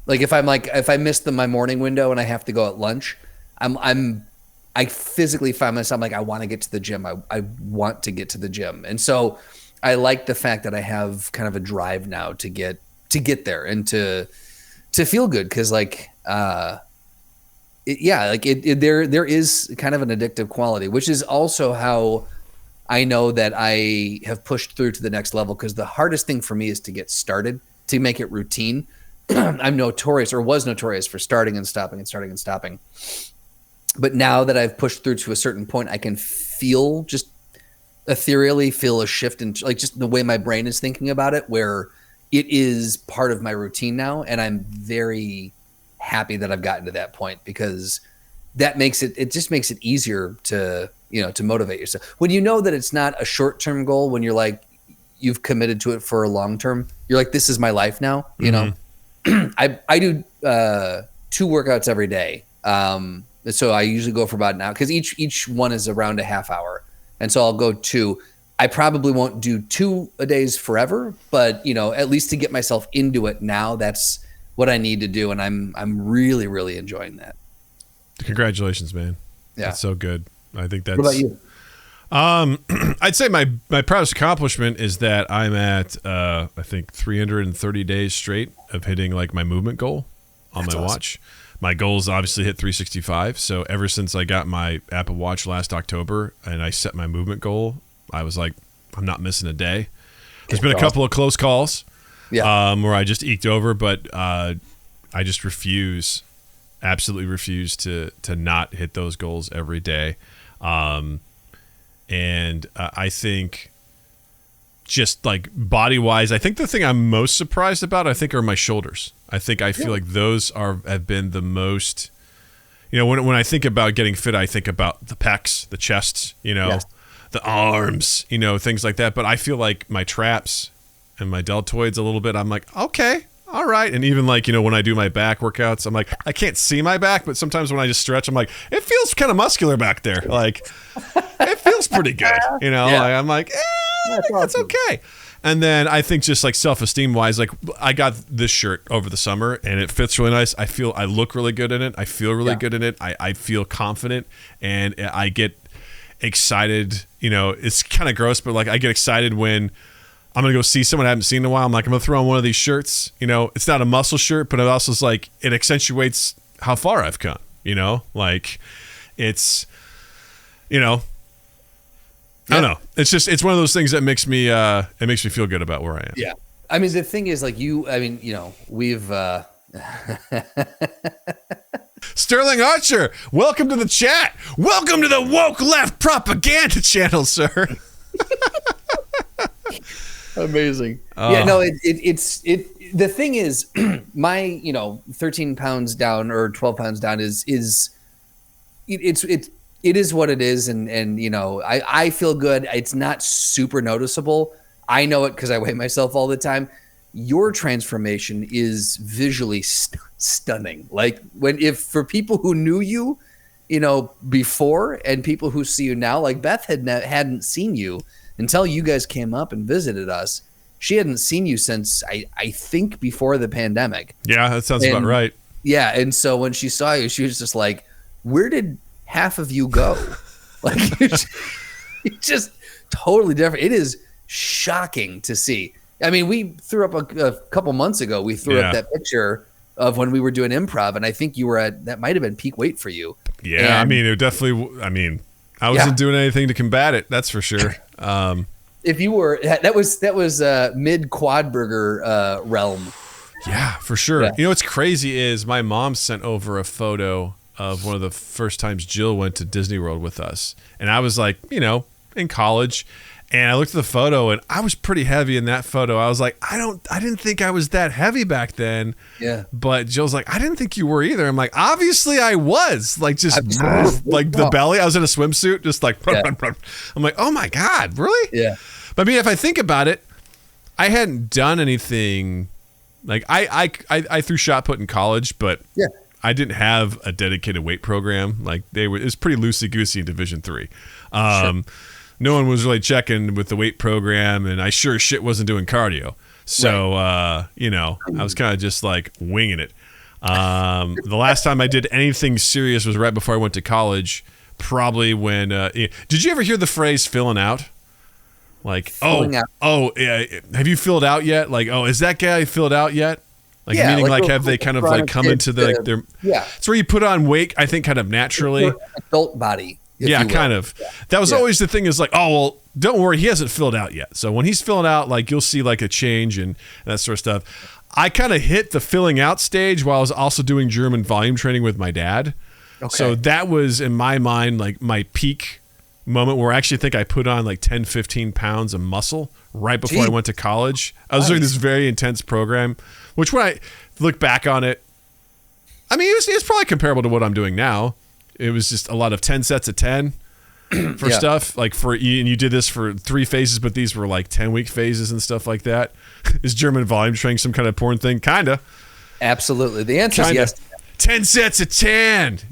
Like if I miss my morning window and I have to go at lunch, I physically find myself like, I want to get to the gym. I want to get to the gym. And so I like the fact that I have kind of a drive now to get there and to feel good. Cause like, there is kind of an addictive quality, which is also how I know that I have pushed through to the next level. Cause the hardest thing for me is to get started, to make it routine. I'm was notorious for starting and stopping and starting and stopping. But now that I've pushed through to a certain point, I can feel just ethereally feel a shift in like just the way my brain is thinking about it, where it is part of my routine now. And I'm very happy that I've gotten to that point, because that makes it just makes it easier to motivate yourself. When you know that it's not a short-term goal, when you're like, you've committed to it for a long term, you're like, this is my life now, you know? I do 2 workouts every day. So I usually go for about an hour, because each one is around a half hour. And so I'll go 2. I probably won't do 2 a days forever, but at least to get myself into it now, that's what I need to do. And I'm really, really enjoying that. Congratulations, man. Yeah. That's so good. I think that's. What about you? I'd say my proudest accomplishment is that I'm at I think 330 days straight of hitting like my movement goal on my watch. My goal is obviously hit 365. So ever since I got my Apple Watch last October and I set my movement goal, I was like, I'm not missing a day. There's been a couple of close calls where I just eked over, but I just absolutely refuse to not hit those goals every day. And I think just like body-wise, I think the thing I'm most surprised about, are my shoulders. I feel like those have been the most, when I think about getting fit, I think about the pecs, the chest, the arms, things like that. But I feel like my traps and my deltoids a little bit, I'm like, okay, all right. And even like, when I do my back workouts, I'm like, I can't see my back, but sometimes when I just stretch, I'm like, it feels kind of muscular back there. Like, it feels pretty good. I'm like, that's okay. And then I think just like self-esteem wise, like I got this shirt over the summer and it fits really nice. I look really good in it. I feel really good in it. I feel confident and I get excited. It's kind of gross, but like I get excited when I'm going to go see someone I haven't seen in a while. I'm like, I'm going to throw on one of these shirts. It's not a muscle shirt, but it also is like, it accentuates how far I've come, like it's, I don't know. It's one of those things that makes me feel good about where I am. Yeah. I mean, the thing is like we've, Sterling Archer, welcome to the chat. Welcome to the woke left propaganda channel, sir. Amazing. Yeah, no, it's the thing is my, 13 pounds down or 12 pounds down is it is what it is. And I feel good. It's not super noticeable. I know it because I weigh myself all the time. Your transformation is visually stunning. Like for people who knew you, before and people who see you now, like Beth hadn't seen you until you guys came up and visited us. She hadn't seen you since I think before the pandemic. Yeah, that sounds about right. Yeah. And so when she saw you, she was just like, where did half of you go? Like it's just totally different. It is shocking to see. I mean, we threw up a couple months ago. We threw up that picture of when we were doing improv, and I think you were that might have been peak weight for you. Yeah, and, I mean, it definitely. I mean, I wasn't doing anything to combat it. That's for sure. If you were, that was mid quad burger realm. Yeah, for sure. Yeah. What's crazy is my mom sent over a photo of one of the first times Jill went to Disney World with us, and I was like, in college. And I looked at the photo, and I was pretty heavy in that photo. I was like, I didn't think I was that heavy back then. Yeah. But Jill's like, I didn't think you were either. I'm like, obviously I was. Like, just like the belly. I was in a swimsuit, just like, I'm like, oh my God, really? Yeah. But I mean, if I think about it, I hadn't done anything. Like, I threw shot put in college, but I didn't have a dedicated weight program. Like, it was pretty loosey-goosey in Division III. Sure. No one was really checking with the weight program, and I sure as shit wasn't doing cardio. So, I was kind of just like winging it. The last time I did anything serious was right before I went to college, probably when, did you ever hear the phrase filling out? Like, have you filled out yet? Like, is that guy filled out yet? Like, meaning like have they kind of like come into their, it's where you put on weight, I think kind of naturally. Adult body. Yeah, kind of. Yeah. That was always the thing is like, don't worry, he hasn't filled out yet. So when he's filling out, like you'll see like a change and that sort of stuff. I kind of hit the filling out stage while I was also doing German volume training with my dad. Okay. So that was in my mind like my peak moment where I actually think I put on like 10, 15 pounds of muscle right before I went to college. I was doing this very intense program, which when I look back on it, I mean, it's probably comparable to what I'm doing now. It was just a lot of 10 sets of 10 for stuff like and you did this for 3 phases, but these were like 10-week phases and stuff like that. Is German volume training some kind of porn thing? Kinda. Absolutely. The answer is yes. 10 sets of 10,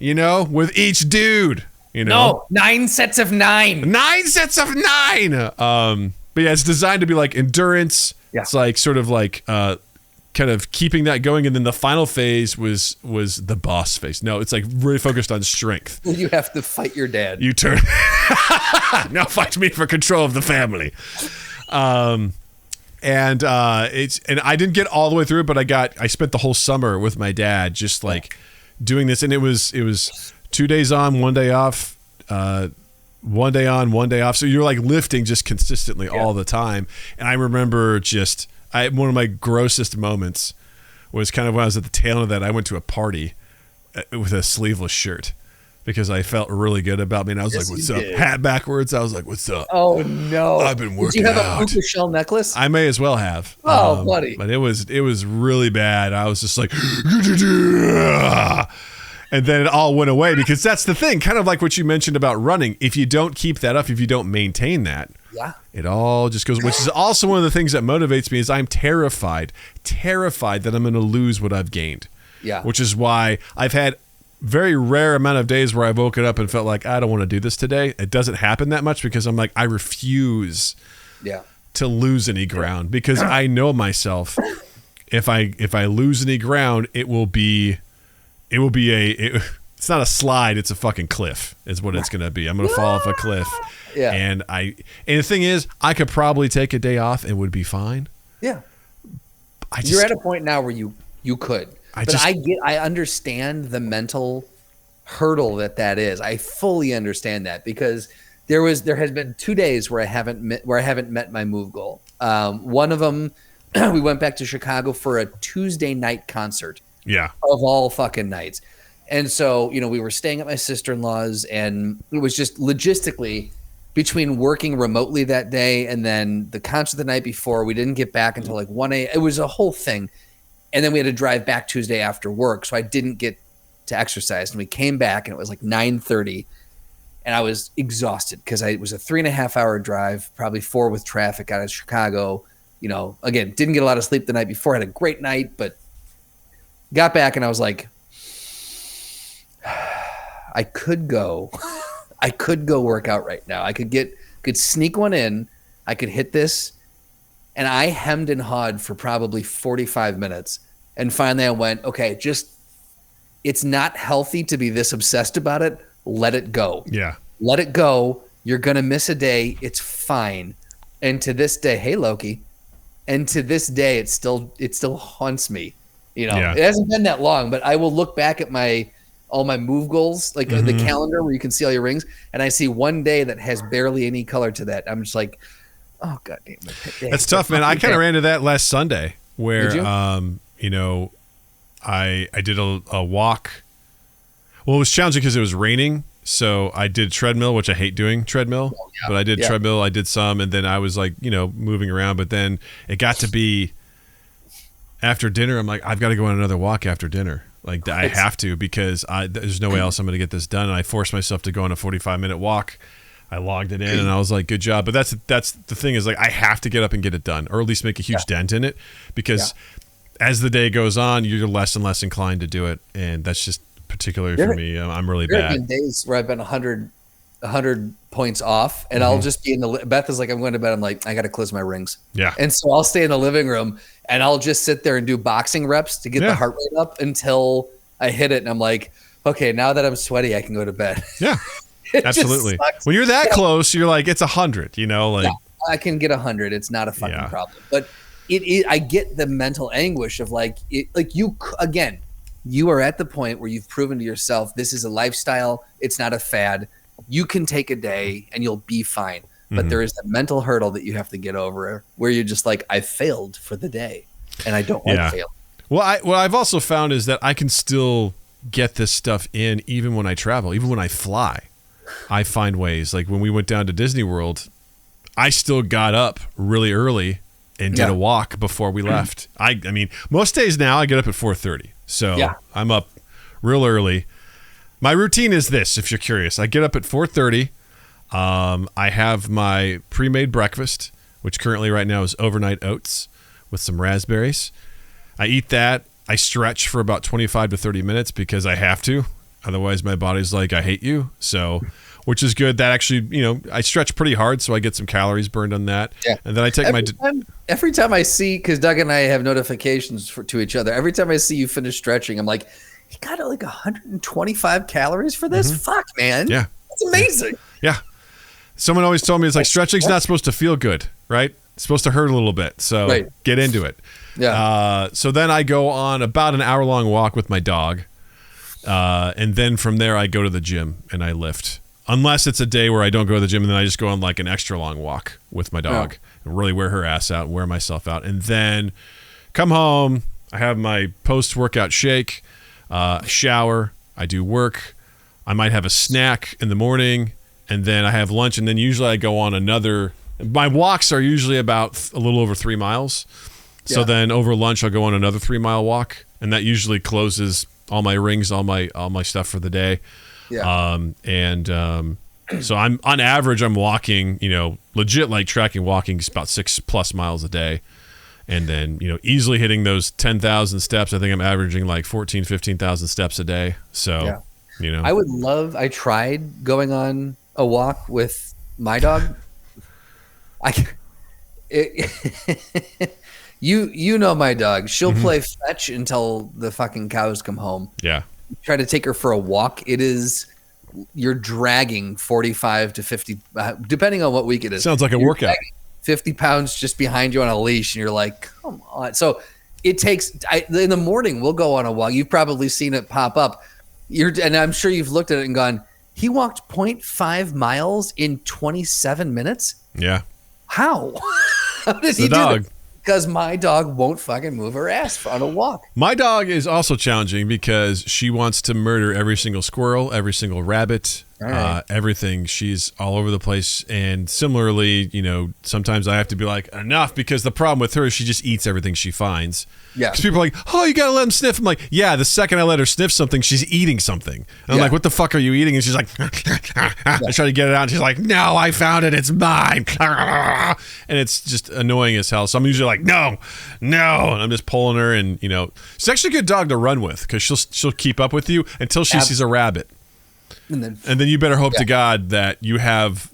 with each dude, No, 9 sets of 9. 9 sets of 9. But yeah, it's designed to be like endurance. Yeah. It's like sort of like kind of keeping that going, and then the final phase was the boss phase. No, it's like really focused on strength. You have to fight your dad. You turn now fight me for control of the family. And I didn't get all the way through it, but I spent the whole summer with my dad just like doing this, and it was 2 days on, 1 day off, 1 day on, 1 day off. So you're like lifting just consistently all the time. And I remember one of my grossest moments was kind of when I was at the tail end of that. I went to a party with a sleeveless shirt because I felt really good about me. And I was like, what's up? Hat backwards. I was like, what's up? Oh, no. I've been working out. Did you have a puka shell necklace? I may as well have. Oh, buddy. But it was really bad. I was just like, and then it all went away because that's the thing, kind of like what you mentioned about running. If you don't keep that up, if you don't maintain that, it all just goes, which is also one of the things that motivates me is I'm terrified that I'm going to lose what I've gained. Yeah. Which is why I've had very rare amount of days where I've woken up and felt like I don't want to do this today. It doesn't happen that much because I'm like, I refuse to lose any ground because I know myself. If I lose any ground, it will be it's not a slide, it's a fucking cliff is what it's going to be. I'm going to fall off a cliff. Yeah. And the thing is, I could probably take a day off and would be fine. Yeah. You're at a point now where you could. I understand the mental hurdle that is. I fully understand that because there has been 2 days where I haven't met my move goal. One of them, we went back to Chicago for a Tuesday night concert. Yeah. Of all fucking nights. And so, we were staying at my sister-in-law's, and it was just logistically between working remotely that day and then the concert the night before, we didn't get back until like 1 a.m. It was a whole thing. And then we had to drive back Tuesday after work. So I didn't get to exercise. And we came back and it was like 9:30 and I was exhausted because it was a 3.5 hour drive, probably 4 with traffic out of Chicago. Again, didn't get a lot of sleep the night before. Had a great night, but got back and I was like, I could go work out right now. I could sneak one in. I could hit this. And I hemmed and hawed for probably 45 minutes. And finally I went, okay, it's not healthy to be this obsessed about it. Let it go. Yeah. Let it go. You're going to miss a day. It's fine. And to this day, hey, Loki. And to this day, it still haunts me. It hasn't been that long, but I will look back at all my move goals, like the calendar where you can see all your rings, and I see one day that has barely any color to that. I'm just like, oh god damn it. That's tough, man. I kind of ran into that last Sunday where I did a walk. Well, it was challenging because it was raining, So I did treadmill, which I hate doing treadmill, but I did treadmill. I did some, and then I was like, moving around. But then it got to be after dinner. I'm like, I've got to go on another walk after dinner. Like I have to, because there's no way else I'm going to get this done. And I forced myself to go on a 45-minute walk. I logged it in and I was like, good job. But that's the thing is, like, I have to get up and get it done, or at least make a huge dent in it, because as the day goes on, you're less and less inclined to do it. And that's just particularly for me. I'm really bad. There have been days where I've been 100 points off, and I'll just be in the, Beth is like, I'm going to bed. I'm like, I got to close my rings. Yeah. And so I'll stay in the living room and I'll just sit there and do boxing reps to get the heart rate up until I hit it. And I'm like, okay, now that I'm sweaty, I can go to bed. Yeah. Absolutely. When you're that close, you're like, it's 100, like I can get 100. It's not a fucking problem. But I get the mental anguish of you are at the point where you've proven to yourself, this is a lifestyle. It's not a fad. You can take a day and you'll be fine. But there is a mental hurdle that you have to get over, where you're just like, I failed for the day and I don't want to fail. Well, what I've also found is that I can still get this stuff in even when I travel, even when I fly. I find ways. Like when we went down to Disney World, I still got up really early and did a walk before we left. I mean, most days now I get up at 4:30. So I'm up real early. My routine is this, if you're curious. I get up at 4:30. I have my pre-made breakfast, which currently right now is overnight oats with some raspberries. I eat that. I stretch for about 25 to 30 minutes because I have to. Otherwise, my body's like, I hate you. So, which is good. That actually, I stretch pretty hard, so I get some calories burned on that. Yeah. And then I take every time I see, because Doug and I have notifications to each other. Every time I see you finish stretching, I'm like, you got like 125 calories for this? Fuck, man. Yeah. That's amazing. Yeah. Someone always told me, it's like, stretching's not supposed to feel good, right? It's supposed to hurt a little bit. So get into it. Yeah. So then I go on about an hour-long walk with my dog. And then from there, I go to the gym and I lift. Unless it's a day where I don't go to the gym, and then I just go on like an extra long walk with my dog and really wear her ass out and wear myself out. And then come home, I have my post-workout shake, shower, I do work. I might have a snack in the morning, and then I have lunch, and then usually I go on my walks are usually about a little over 3 miles. So then over lunch, I'll go on another 3-mile walk, and that usually closes all my rings, all my stuff for the day. Yeah. So I'm on average, I'm walking, legit like tracking walking about 6+ miles a day. And then, easily hitting those 10,000 steps. I think I'm averaging like 15,000 steps a day. So, I tried going on a walk with my dog. You know my dog. She'll play fetch until the fucking cows come home. Yeah. Try to take her for a walk. You're dragging 45 to 50, depending on what week it is. Sounds like a workout. 50 pounds just behind you on a leash, and you're like, come on. So it takes, in the morning, we'll go on a walk. You've probably seen it pop up. And I'm sure you've looked at it and gone, he walked 0.5 miles in 27 minutes? Yeah. How? How did he do that? Because my dog won't fucking move her ass on a walk. My dog is also challenging because she wants to murder every single squirrel, every single rabbit, everything. She's all over the place. And similarly, sometimes I have to be like, enough, because the problem with her is she just eats everything she finds. Yeah. Because people are like, oh, you got to let him sniff. I'm like, yeah, the second I let her sniff something, she's eating something. And I'm like, what the fuck are you eating? And she's like, I try to get it out. And she's like, no, I found it. It's mine. And it's just annoying as hell. So I'm usually like, no. And I'm just pulling her. And, she's actually a good dog to run with, because she'll keep up with you until she sees a rabbit. And then you better hope to God that you have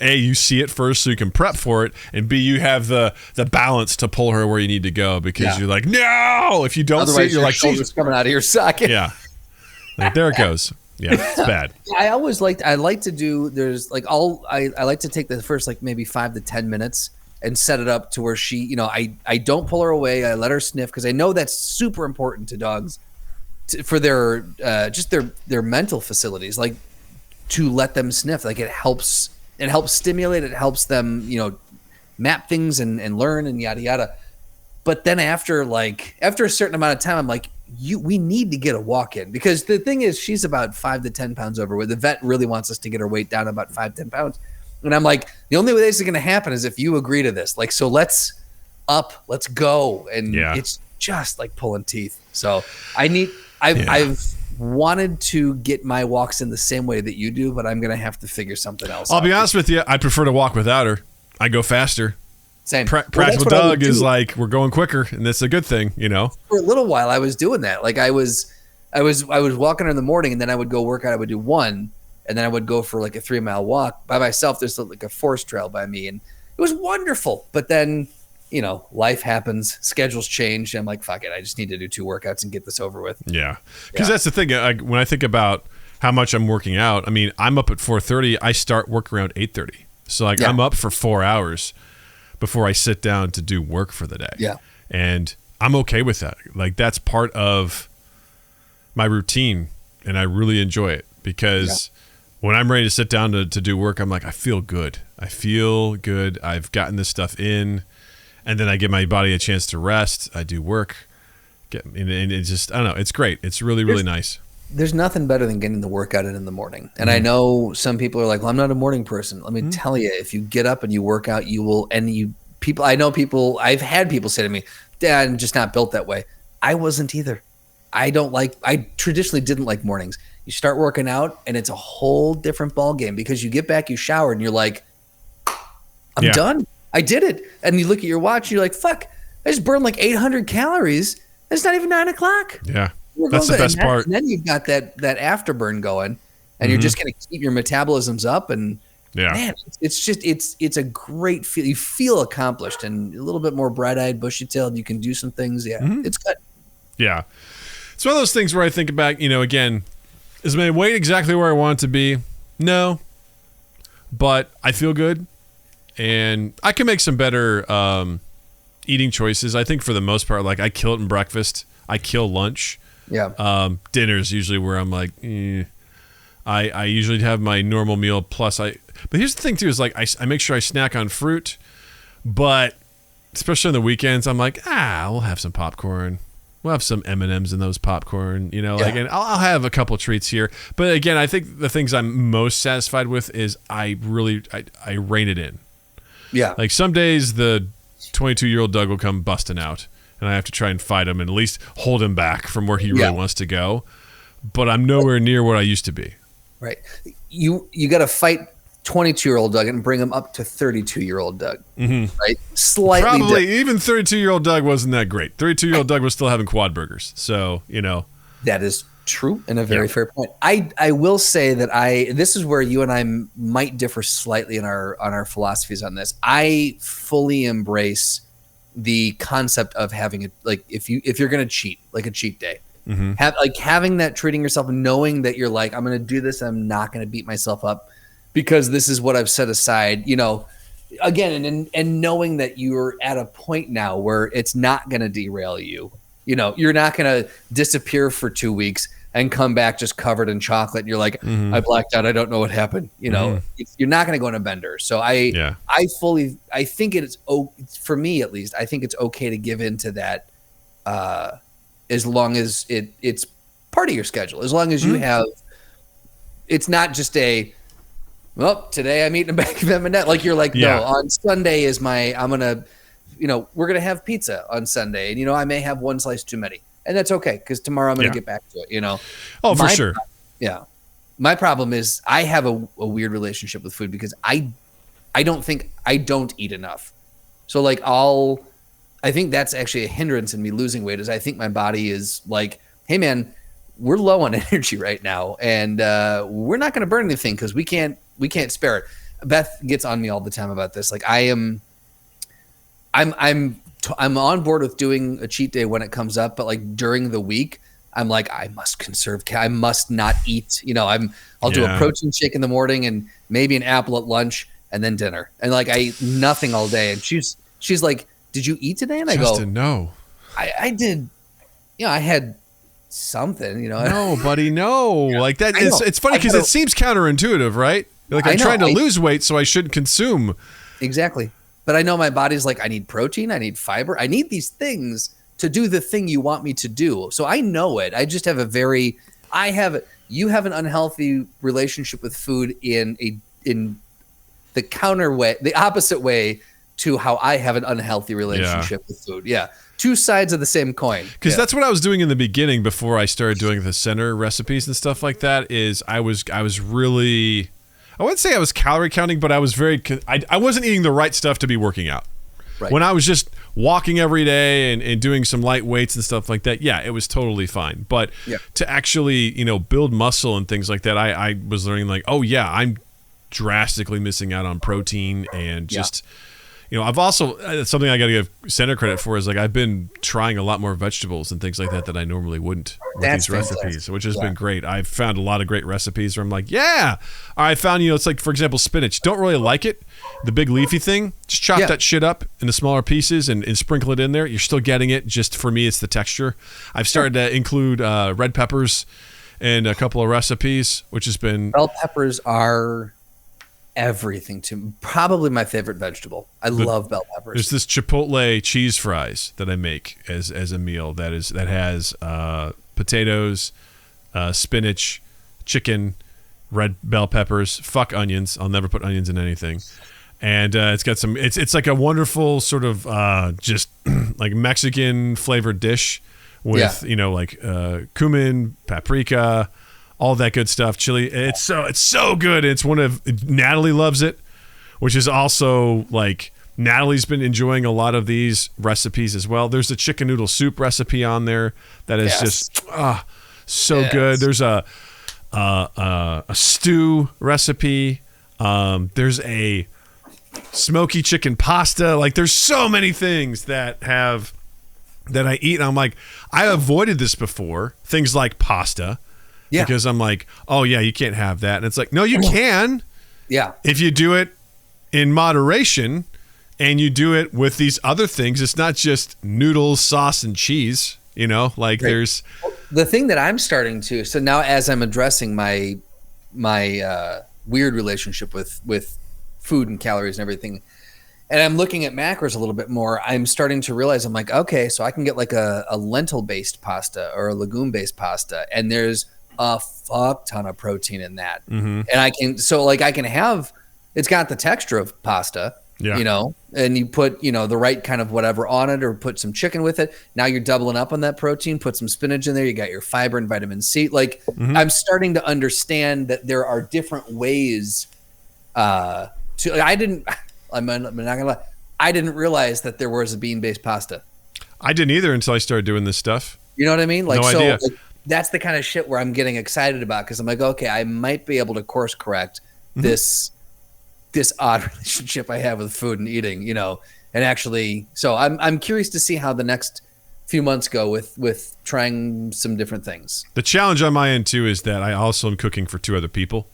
you see it first so you can prep for it, and B, you have the balance to pull her where you need to go, because you're like, no, if you don't see it, you're like, shoulders coming out of your socket. Yeah. Like, there it goes. Yeah, it's bad. I like to do, I like to take the first like maybe 5 to 10 minutes and set it up to where she, I don't pull her away. I let her sniff, because I know that's super important to dogs. For their just their mental facilities, like to let them sniff, like it helps stimulate, it helps them map things and learn and yada yada. But then after a certain amount of time, I'm like, we need to get a walk in, because the thing is, she's about 5 to 10 pounds overweight. The vet really wants us to get her weight down about 5-10 pounds. And I'm like, the only way this is going to happen is if you agree to this. Like, so let's go. And it's just like pulling teeth. So I've wanted to get my walks in the same way that you do, but I'm going to have to figure something else out. I'll be honest with you. I prefer to walk without her. I go faster. Same. Practical Doug is like, we're going quicker, and that's a good thing, you know? For a little while, I was doing that. Like I was walking her in the morning, and then I would go work out. I would do 1, and then I would go for like a 3-mile walk by myself. There's like a forest trail by me, and it was wonderful. But then, you know, life happens, schedules change. And I'm like, fuck it. I just need to do 2 workouts and get this over with. Yeah. Because that's the thing. When I think about how much I'm working out, I mean, I'm up at 4:30. I start work around 8:30. So like I'm up for 4 hours before I sit down to do work for the day. Yeah. And I'm okay with that. Like, that's part of my routine, and I really enjoy it, because when I'm ready to sit down to do work, I'm like, I feel good. I've gotten this stuff in, and then I give my body a chance to rest. I do work. And it's just, I don't know. It's great. It's really, really nice. There's nothing better than getting the workout in the morning. And I know some people are like, well, I'm not a morning person. Let me tell you, if you get up and you work out, you will, I've had people say to me, Dad, I'm just not built that way. I wasn't either. I traditionally didn't like mornings. You start working out and it's a whole different ball game, because you get back, you shower, and you're like, I'm done. I did it. And you look at your watch and you're like, fuck, I just burned like 800 calories. It's not even 9 o'clock. Yeah. That's the best part. And then you've got that afterburn going, and you're just going to keep your metabolisms up. And man, it's a great feel. You feel accomplished and a little bit more bright-eyed, bushy-tailed. You can do some things. Yeah, it's good. Yeah. It's one of those things where I think about, you know, again, is my weight exactly where I want it to be? No. But I feel good, and I can make some better eating choices. I think for the most part, like, I kill it in breakfast. I kill lunch. Yeah. Dinner's usually where I'm like, I usually have my normal meal plus but here's the thing too, is like I make sure I snack on fruit, but especially on the weekends, I'm like, we'll have some popcorn. We'll have some M&Ms in those popcorn, you know, like, and I'll have a couple treats here. But again, I think the things I'm most satisfied with is I rein it in. Yeah. Like, some days the 22-year-old Doug will come busting out, and I have to try and fight him and at least hold him back from where he really wants to go. But I'm nowhere near where I used to be. Right. You got to fight 22-year-old Doug and bring him up to 32-year-old Doug. Mm-hmm. Right. Slightly. Probably even 32-year-old Doug wasn't that great. 32-year-old Doug was still having quad burgers. So, you know. That is true and a very fair point. I will say that this is where you and I might differ slightly on our philosophies on this. I fully embrace the concept of having if you're going to cheat, like a cheat day, having that, treating yourself, knowing that you're like, I'm going to do this. I'm not going to beat myself up because this is what I've set aside, you know, again, and knowing that you're at a point now where it's not going to derail you. You know, you're not going to disappear for 2 weeks and come back just covered in chocolate. And you're like, I blacked out. I don't know what happened. You know, you're not going to go on a bender. So I think it's, for me at least, I think it's okay to give into that as long as it's part of your schedule. As long as you have, it's not just today I'm eating a bag of M&Ms. Like, you're like, no, on Sunday we're going to have pizza on Sunday. And, you know, I may have one slice too many. And that's okay, because tomorrow I'm going to get back to it, you know? Oh, for sure. My problem is I have a weird relationship with food, because I don't eat enough. So, like, I think that's actually a hindrance in me losing weight, is I think my body is like, hey, man, we're low on energy right now. And we're not going to burn anything because we can't spare it. Beth gets on me all the time about this. Like, I'm on board with doing a cheat day when it comes up, but like during the week, I'm like, I must conserve. I must not eat. You know, I'll do a protein shake in the morning and maybe an apple at lunch and then dinner, and like I eat nothing all day. And she's like, "Did you eat today?" And I go, "No, I did. You know, I had something. You know, no, buddy, no." Like that. It's funny because it seems counterintuitive, right? Like, I'm trying to lose weight, so I shouldn't consume. Exactly. But I know my body's like, I need protein, I need fiber, I need these things to do the thing you want me to do. So I know it. I just have you have an unhealthy relationship with food in the counter way, the opposite way to how I have an unhealthy relationship with food. Yeah. Two sides of the same coin. Because that's what I was doing in the beginning before I started doing the center recipes and stuff like that. Is I was really, I wouldn't say I was calorie counting, but I was I wasn't eating the right stuff to be working out. Right. When I was just walking every day and doing some light weights and stuff like that, yeah, it was totally fine. But to actually, build muscle and things like that, I was learning like, oh yeah, I'm drastically missing out on protein and just... I've also, something I got to give center credit for is like I've been trying a lot more vegetables and things like that I normally wouldn't with these recipes, which has been great. I've found a lot of great recipes where I'm like, I found, it's like, for example, spinach. Don't really like it, the big leafy thing. Just chop that shit up into smaller pieces and sprinkle it in there. You're still getting it. Just for me, it's the texture. I've started to include red peppers in a couple of recipes, which has been... Bell peppers are... everything to me. Probably my favorite vegetable. I love bell peppers. There's this chipotle cheese fries that I make as a meal that has potatoes, spinach, chicken, red bell peppers. Fuck onions. I'll never put onions in anything. And it's got some. It's like a wonderful sort of just like Mexican flavored dish with like cumin, paprika, all that good stuff, chili. It's so good. It's one of Natalie loves it, which is also like Natalie's been enjoying a lot of these recipes as well. There's a chicken noodle soup recipe on there that is just so good. There's a stew recipe. There's a smoky chicken pasta. Like there's so many things that I eat, and I'm like, I avoided this before. Things like pasta. Yeah. Because I'm like, oh yeah, you can't have that. And it's like, no, you can. Yeah. If you do it in moderation and you do it with these other things, it's not just noodles, sauce, and cheese, there's... The thing that I'm starting to, so now as I'm addressing my weird relationship with food and calories and everything, and I'm looking at macros a little bit more, I'm starting to realize, I'm like, okay, so I can get like a lentil-based pasta or a legume-based pasta, and there's a fuck ton of protein in that. Mm-hmm. And I can have, it's got the texture of pasta, and you put, the right kind of whatever on it or put some chicken with it. Now you're doubling up on that protein, put some spinach in there. You got your fiber and vitamin C. Like I'm starting to understand that there are different ways I'm not gonna lie. I didn't realize that there was a bean-based pasta. I didn't either until I started doing this stuff. You know what I mean? Like, no idea. Like, that's the kind of shit where I'm getting excited about, because I'm like, okay, I might be able to course correct this odd relationship I have with food and eating, and actually, so I'm curious to see how the next few months go with trying some different things. The challenge on my end too is that I also am cooking for 2 other people,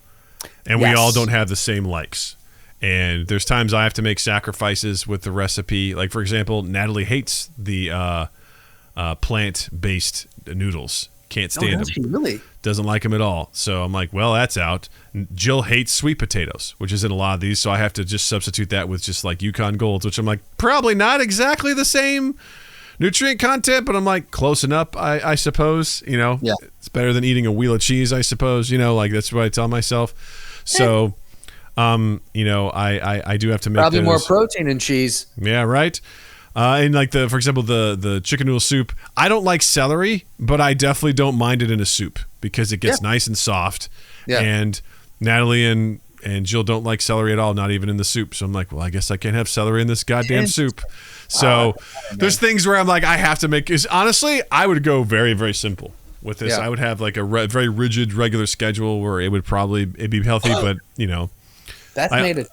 and we all don't have the same likes. And there's times I have to make sacrifices with the recipe. Like, for example, Natalie hates the plant-based noodles. Can't stand them. Really? Doesn't like them at all. So I'm like, well, that's out. Jill hates sweet potatoes, which is in a lot of these. So I have to just substitute that with just like Yukon Golds, which I'm like, probably not exactly the same nutrient content, but I'm like, close enough, I suppose. It's better than eating a wheel of cheese, I suppose. Like that's what I tell myself. So, I do have to make probably more protein in cheese. Yeah, right. And like for example, the chicken noodle soup, I don't like celery, but I definitely don't mind it in a soup because it gets nice and soft. Yeah. And Natalie and Jill don't like celery at all, not even in the soup. So I'm like, well, I guess I can't have celery in this goddamn soup. So there's things where I'm like, I have to make. Honestly, I would go very, very simple with this. I would have like a very rigid, regular schedule where it'd be healthy, but that's made it.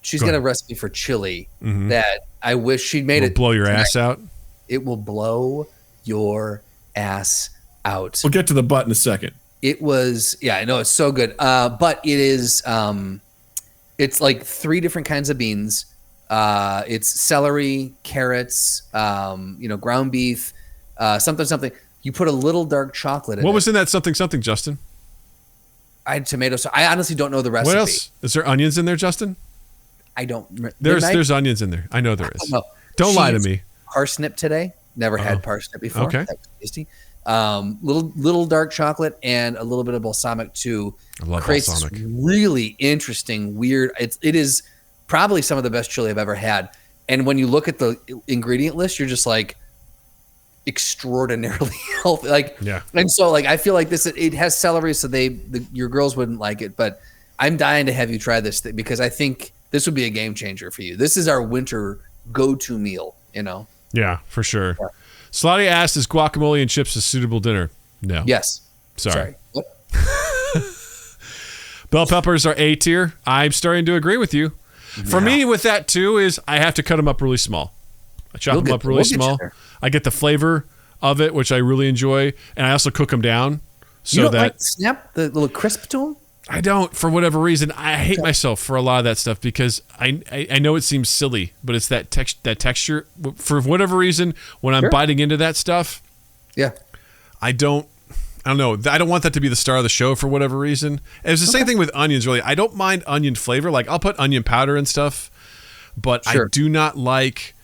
She's got a recipe for chili that I wish she'd made it. Blow your ass out. It will blow your ass out. We'll get to the butt in a second. It was, I know it's so good. But it is, it's like 3 different kinds of beans. It's celery, carrots, ground beef, something. You put a little dark chocolate in it. What was in that something, Justin? I had tomatoes. So I honestly don't know the recipe. What else? Is there onions in there, Justin? I don't. There's onions in there. I know there is. Don't lie to me. Parsnip today. Never had parsnip before. Okay. That was tasty. Little dark chocolate and a little bit of balsamic too. I love creates balsamic. Really interesting, weird. It is probably some of the best chili I've ever had. And when you look at the ingredient list, you're just like extraordinarily healthy. Like, yeah. And so like I feel like it has celery, so your girls wouldn't like it. But I'm dying to have you try this thing because I think this would be a game changer for you. This is our winter go-to meal. Yeah, for sure. Yeah. Slotty asked, is guacamole and chips a suitable dinner? No. Yes. Sorry. What? Bell peppers are A tier. I'm starting to agree with you. For me, with that too, is I have to cut them up really small. I chop them up really small. I get the flavor of it, which I really enjoy, and I also cook them down. So you don't that like snap the little crisp to them? I don't, for whatever reason. I hate myself for a lot of that stuff because I know it seems silly, but it's that texture. For whatever reason, when I'm biting into that stuff, I don't know. I don't want that to be the star of the show for whatever reason. And it's the same thing with onions, really. I don't mind onion flavor. Like, I'll put onion powder and stuff, but I do not like...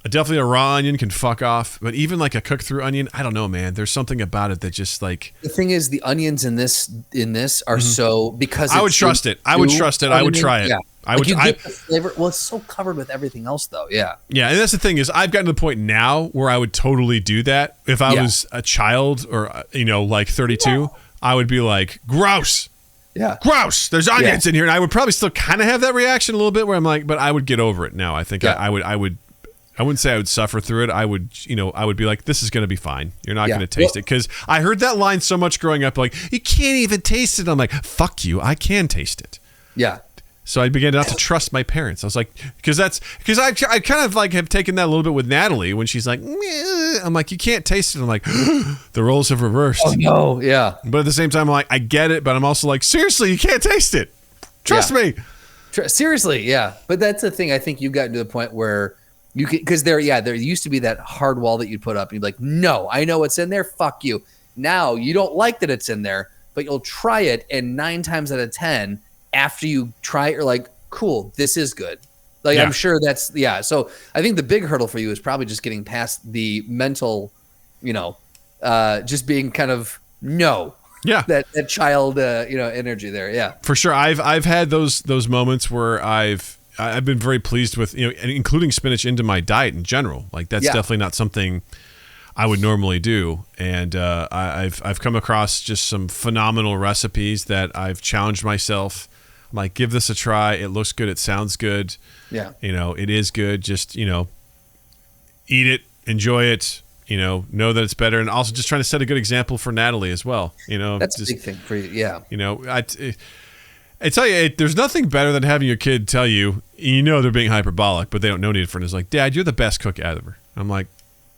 Definitely a raw onion can fuck off, but even like a cooked through onion, I don't know, man. There's something about it that just like... The thing is, the onions in this are so... because I would trust it. I would trust it. I would try it. Yeah. I would. Get the flavor. Well, it's so covered with everything else, though. Yeah. Yeah, and that's the thing is, I've gotten to the point now where I would totally do that. If I was a child or like 32, I would be like, gross. Yeah. Gross. There's onions in here, and I would probably still kind of have that reaction a little bit where I'm like, but I would get over it now. I think I would. I wouldn't say I would suffer through it. I would be like, this is going to be so you're not going to taste it. Because I heard that line so much growing up, like, you can't even taste it. I'm like, fuck you. I can taste it. Yeah. So I began not to trust my parents. I was like, because I kind of like have taken that a little bit with Natalie when she's like, meh. I'm like, you can't taste it. I'm like, the roles have reversed. Oh, no. Yeah. But at the same time, I'm like, I get it. But I'm also like, seriously, you can't taste it. Trust me. Seriously. Yeah. But that's the thing. I think you've gotten to the point where you can, because there used to be that hard wall that you'd put up and you'd be like, no, I know what's in there. Fuck you. Now you don't like that it's in there, but you'll try it. And 9 times out of 10, after you try it, you're like, cool, this is good. Like, I'm sure that's, So I think the big hurdle for you is probably just getting past the mental, just being kind of, that child, energy there. Yeah, for sure. I've had those moments where I've been very pleased with, including spinach into my diet in general. Like, that's definitely not something I would normally do. And I've come across just some phenomenal recipes that I've challenged myself. I'm like, give this a try. It looks good. It sounds good. Yeah. It is good. Just, eat it, enjoy it, know that it's better. And also just trying to set a good example for Natalie as well. That's a big thing for you. Yeah. I tell you, there's nothing better than having your kid tell you, they're being hyperbolic, but they don't know any different. It's like, Dad, you're the best cook ever. I'm like,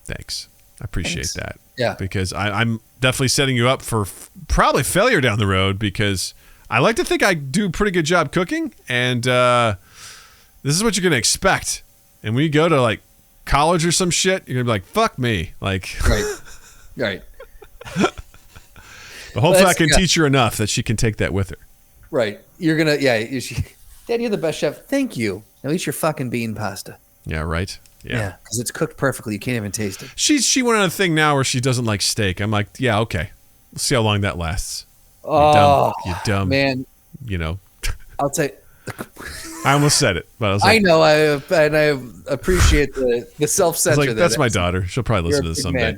thanks. I appreciate that. Yeah. Because I'm definitely setting you up for probably failure down the road, because I like to think I do a pretty good job cooking, and this is what you're going to expect. And when you go to like college or some shit, you're going to be like, fuck me. Like, right. But hopefully I can teach her enough that she can take that with her. Right. You're going to, Dad, you're the best chef. Thank you. Now eat your fucking bean pasta. Yeah, right. Yeah. Because it's cooked perfectly. You can't even taste it. She went on a thing now where she doesn't like steak. I'm like, yeah, okay. We'll see how long that lasts. You dumb. Man. I'll tell you. I almost said it, but I was like, I know. I appreciate the self-censor. Like, that's my daughter. She'll probably listen to this someday.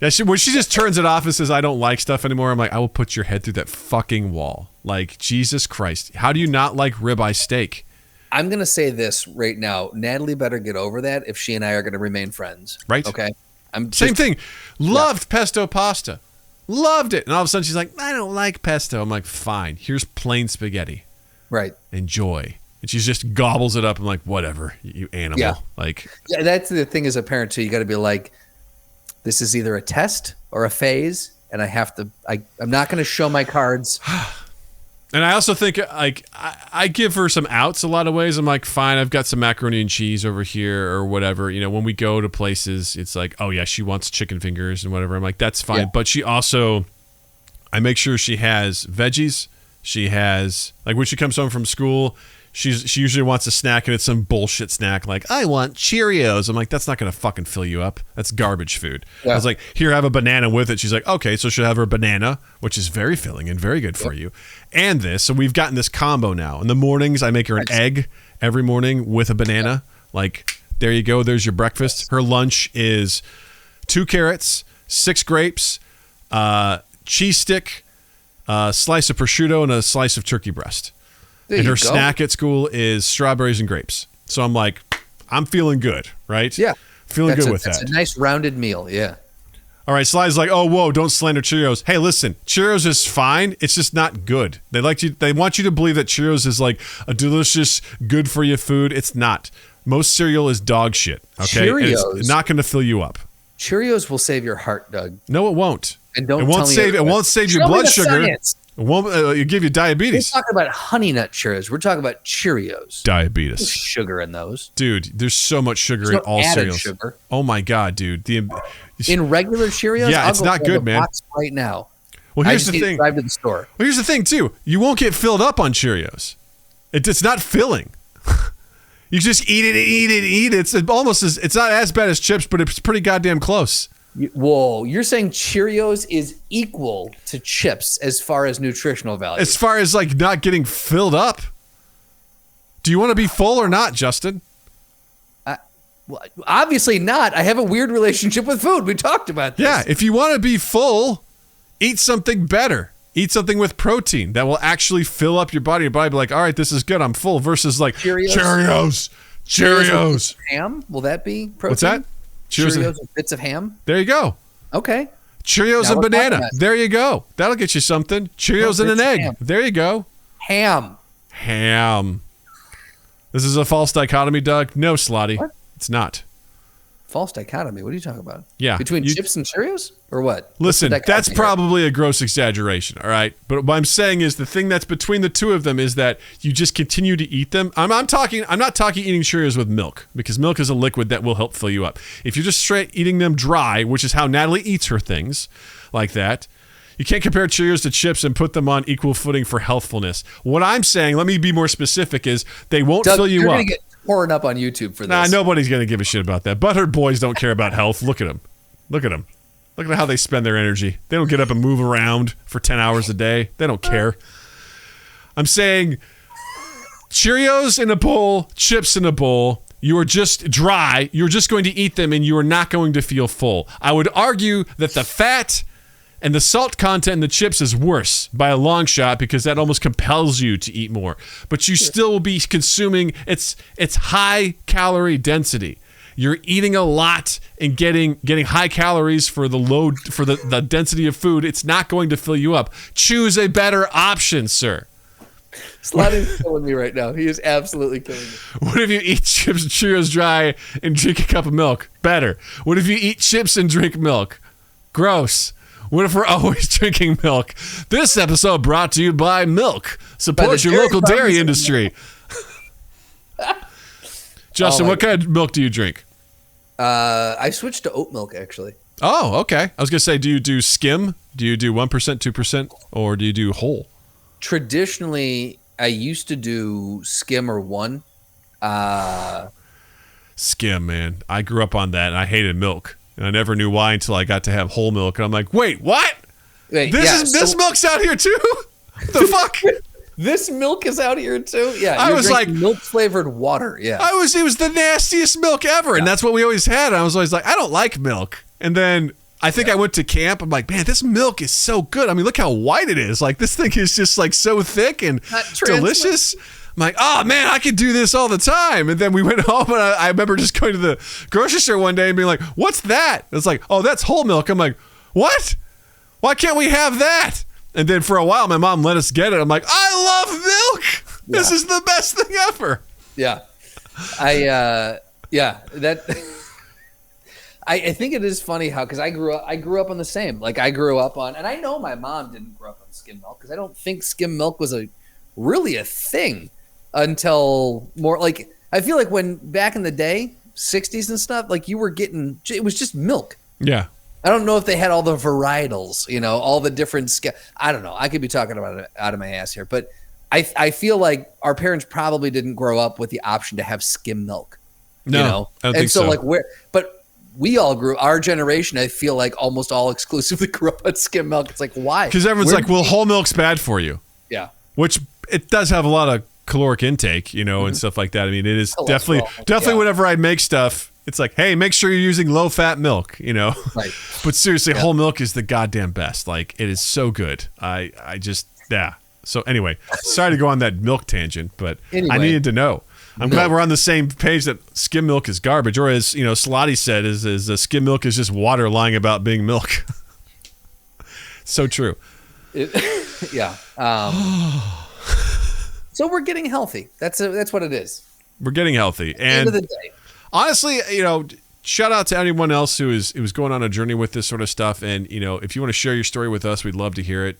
Yeah, when she just turns it off and says, I don't like stuff anymore, I'm like, I will put your head through that fucking wall. Like, Jesus Christ. How do you not like ribeye steak? I'm going to say this right now. Natalie better get over that if she and I are going to remain friends. Right. Okay. Same thing. Loved pesto pasta. Loved it. And all of a sudden she's like, I don't like pesto. I'm like, fine. Here's plain spaghetti. Right. Enjoy. And she just gobbles it up. I'm like, whatever, you animal. Yeah. Like, yeah, that's the thing as a parent too. You got to be like, this is either a test or a phase, and I'm not going to show my cards. And I also think, like, I give her some outs a lot of ways. I'm like, fine, I've got some macaroni and cheese over here or whatever. When we go to places, it's like, oh yeah, she wants chicken fingers and whatever. I'm like, that's fine. Yeah. But she also, I make sure she has veggies, She has, like, when she comes home from school, she usually wants a snack, and it's some bullshit snack like, I want Cheerios. I'm like, that's not going to fucking fill you up. That's garbage food. Yeah. I was like, here, have a banana with it. She's like, okay, so she'll have her banana, which is very filling and very good for you, and this. So we've gotten this combo now. In the mornings, I make her an egg every morning with a banana. Like, there you go. There's your breakfast. Her lunch is 2 carrots, 6 grapes, cheese stick, a slice of prosciutto, and a slice of turkey breast. And her snack at school is strawberries and grapes. So I'm like, I'm feeling good, right? Yeah. Feeling good with that. That's a nice rounded meal, yeah. All right, Sly's like, oh, whoa, don't slander Cheerios. Hey, listen, Cheerios is fine. It's just not good. They want you to believe that Cheerios is like a delicious, good for you food. It's not. Most cereal is dog shit, okay? Cheerios. And it's not going to fill you up. Cheerios will save your heart, Doug. No, it won't. And don't it won't save your blood sugar. Science. It won't give you diabetes. We're talking about Honey Nut Cheerios. We're talking about Cheerios. Diabetes. There's sugar in those. Dude, there's so much sugar in all cereals. Sugar. Oh my God, dude. In regular Cheerios? Yeah, it's not good, man. Right now. Well, here's the thing. Drive to the store. Well, here's the thing, too. You won't get filled up on Cheerios. It's not filling. You just eat it. It's not as bad as chips, but it's pretty goddamn close. Whoa, you're saying Cheerios is equal to chips as far as nutritional value? As far as like not getting filled up? Do you want to be full or not, Justin? Well, obviously not. I have a weird relationship with food. We talked about this. Yeah, if you want to be full, eat something better. Eat something with protein that will actually fill up your body. Your body will be like, all right, this is good. I'm full. Versus like Cheerios. Ham? Will that be protein? What's that? Cheerios with bits of ham? There you go. Okay. Cheerios and banana. There you go. That'll get you something. Cheerios and an egg. Ham. There you go. Ham. This is a false dichotomy, Doug. No, Slotty. What? It's not. False dichotomy? What are you talking about? Yeah. Between chips and Cheerios? Or what? Listen, that's probably a gross exaggeration, all right? But what I'm saying is the thing that's between the two of them is that you just continue to eat them. I'm not talking eating Cheerios with milk, because milk is a liquid that will help fill you up. If you're just straight eating them dry, which is how Natalie eats her things like that, you can't compare Cheerios to chips and put them on equal footing for healthfulness. What I'm saying, let me be more specific, is they won't fill you up. You're going to get torn up on YouTube for this. Nah, nobody's going to give a shit about that. Butthurt boys don't care about health. Look at them. Look at how they spend their energy. They don't get up and move around for 10 hours a day. They don't care. I'm saying Cheerios in a bowl, chips in a bowl. You are just dry. You're just going to eat them and you are not going to feel full. I would argue that the fat and the salt content in the chips is worse by a long shot, because that almost compels you to eat more. But you still will be consuming, it's high calorie density. You're eating a lot and getting high calories for the load, for the density of food. It's not going to fill you up. Choose a better option, sir. Slotty's killing me right now. He is absolutely killing me. What if you eat chips and Cheerios dry and drink a cup of milk? Better. What if you eat chips and drink milk? Gross. What if we're always drinking milk? This episode brought to you by Milk. Support your local dairy industry. Justin, what kind of milk do you drink? I switched to oat milk, actually. Oh, okay. I was going to say, do you do skim? Do you do 1%, 2%? Or do you do whole? Traditionally, I used to do skim or 1. Skim, man. I grew up on that, and I hated milk. And I never knew why until I got to have whole milk. And I'm like, wait, what? This milk's out here too? What the fuck? This milk is out here too? Yeah. I was like milk-flavored water. Yeah. It was the nastiest milk ever. Yeah. And that's what we always had. I was always like, I don't like milk. And then I think I went to camp. I'm like, man, this milk is so good. I mean, look how white it is. Like, this thing is just like so thick and delicious. I'm like, oh man, I could do this all the time. And then we went home, and I remember just going to the grocery store one day and being like, what's that? It's like, oh, that's whole milk. I'm like, what? Why can't we have that? And then for a while, my mom let us get it. I'm like, I love milk. Yeah. This is the best thing ever. Yeah. I think it is funny how, because I grew up on the same. Like, I grew up on, and I know my mom didn't grow up on skim milk, because I don't think skim milk was really a thing until more, like, I feel like when back in the day, 60s and stuff, like, you were getting, it was just milk. Yeah. I don't know if they had all the varietals, all the different I don't know. I could be talking about it out of my ass here, but I feel like our parents probably didn't grow up with the option to have skim milk. No, I don't think so. But we all our generation, I feel like almost all exclusively grew up on skim milk. It's like, why? Because everyone's like, well, whole milk's bad for you. Yeah. Which it does have a lot of caloric intake, and stuff like that. I mean, it is definitely whenever I make stuff, it's like, hey, make sure you're using low-fat milk, Right. But seriously, whole milk is the goddamn best. Like, it is so good. I just, yeah. So anyway, sorry to go on that milk tangent, but anyway, I needed to know. I'm glad we're on the same page that skim milk is garbage, or as Slotty said, is skim milk is just water lying about being milk. So true. Yeah. So we're getting healthy. That's what it is. We're getting healthy, and end of the day. Honestly, shout out to anyone else who is going on a journey with this sort of stuff, and if you want to share your story with us, we'd love to hear it.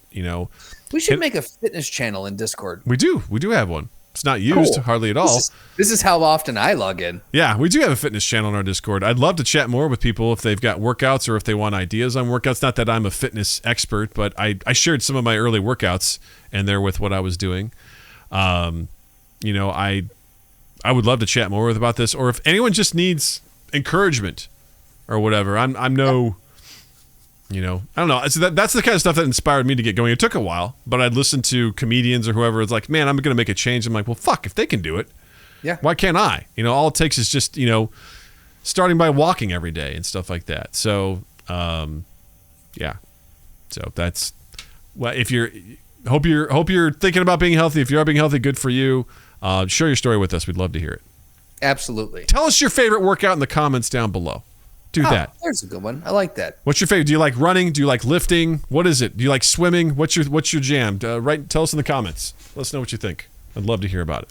We should make a fitness channel in Discord. We do have one. It's not used hardly at all. This is how often I log in. Yeah, we do have a fitness channel in our Discord. I'd love to chat more with people if they've got workouts or if they want ideas on workouts. Not that I'm a fitness expert, but I shared some of my early workouts and they're with what I was doing. I would love to chat more about this, or if anyone just needs encouragement or whatever. I'm no. I don't know. So that's the kind of stuff that inspired me to get going. It took a while, but I'd listen to comedians or whoever. It's like, man, I'm going to make a change. I'm like, well, fuck, if they can do it, yeah, why can't I? All it takes is just, starting by walking every day and stuff like that. So, yeah. So that's, well, hope you're thinking about being healthy. If you are being healthy, good for you. Share your story with us. We'd love to hear it. Absolutely. Tell us your favorite workout in the comments down below. Do that. There's a good one. I like that. What's your favorite? Do you like running? Do you like lifting? What is it? Do you like swimming? What's your jam? Tell us in the comments. Let us know what you think. I'd love to hear about it.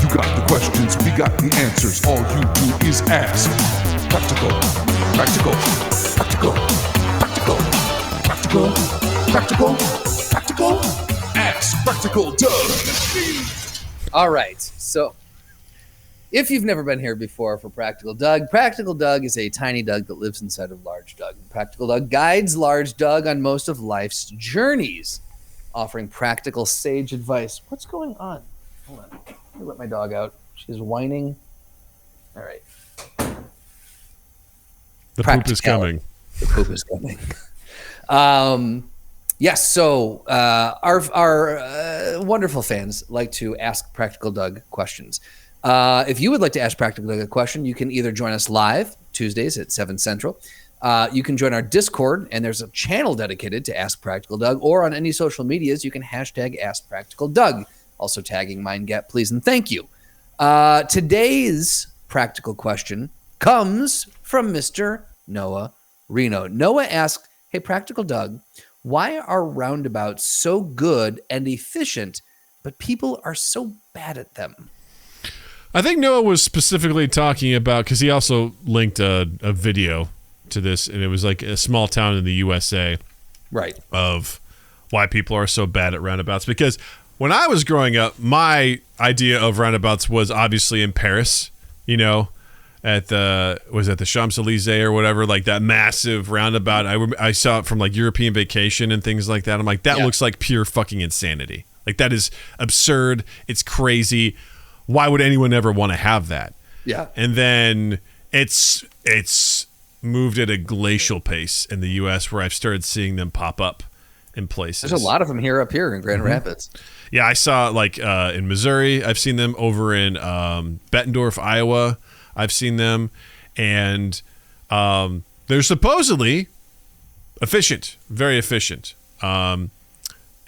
You got the questions, we got the answers. All you do is ask. Practical, practical, practical, practical, practical, practical, practical. Ask Practical Doug. All right. So, if you've never been here before for Practical Doug is a tiny Doug that lives inside of Large Doug. Practical Doug guides Large Doug on most of life's journeys, offering practical sage advice. What's going on? Hold on. Let me let my dog out. She's whining. All right. The poop is coming. The poop is coming. Yes, so our wonderful fans like to ask Practical Doug questions. If you would like to ask Practical Doug a question, you can either join us live Tuesdays at 7 Central. You can join our Discord, and there's a channel dedicated to Ask Practical Doug, or on any social medias, you can hashtag Ask Practical Doug, also tagging MindGap, please, and thank you. Today's practical question comes from Mr. Noah Reno. Noah asked, hey, Practical Doug, why are roundabouts so good and efficient, but people are so bad at them? I think Noah was specifically talking about, because he also linked a video to this, and it was like a small town in the USA, right, of why people are so bad at roundabouts. Because when I was growing up, my idea of roundabouts was obviously in Paris, at the Champs-Elysees or whatever, like that massive roundabout. I saw it from like European Vacation and things like that. I'm like, that looks like pure fucking insanity. Like, that is absurd. It's crazy. Why would anyone ever want to have that? Yeah. And then it's moved at a glacial pace in the U.S. where I've started seeing them pop up in places. There's a lot of them up here in Grand Rapids. Yeah, I saw like in Missouri. I've seen them over in Bettendorf, Iowa. I've seen them, and they're supposedly efficient, very efficient. And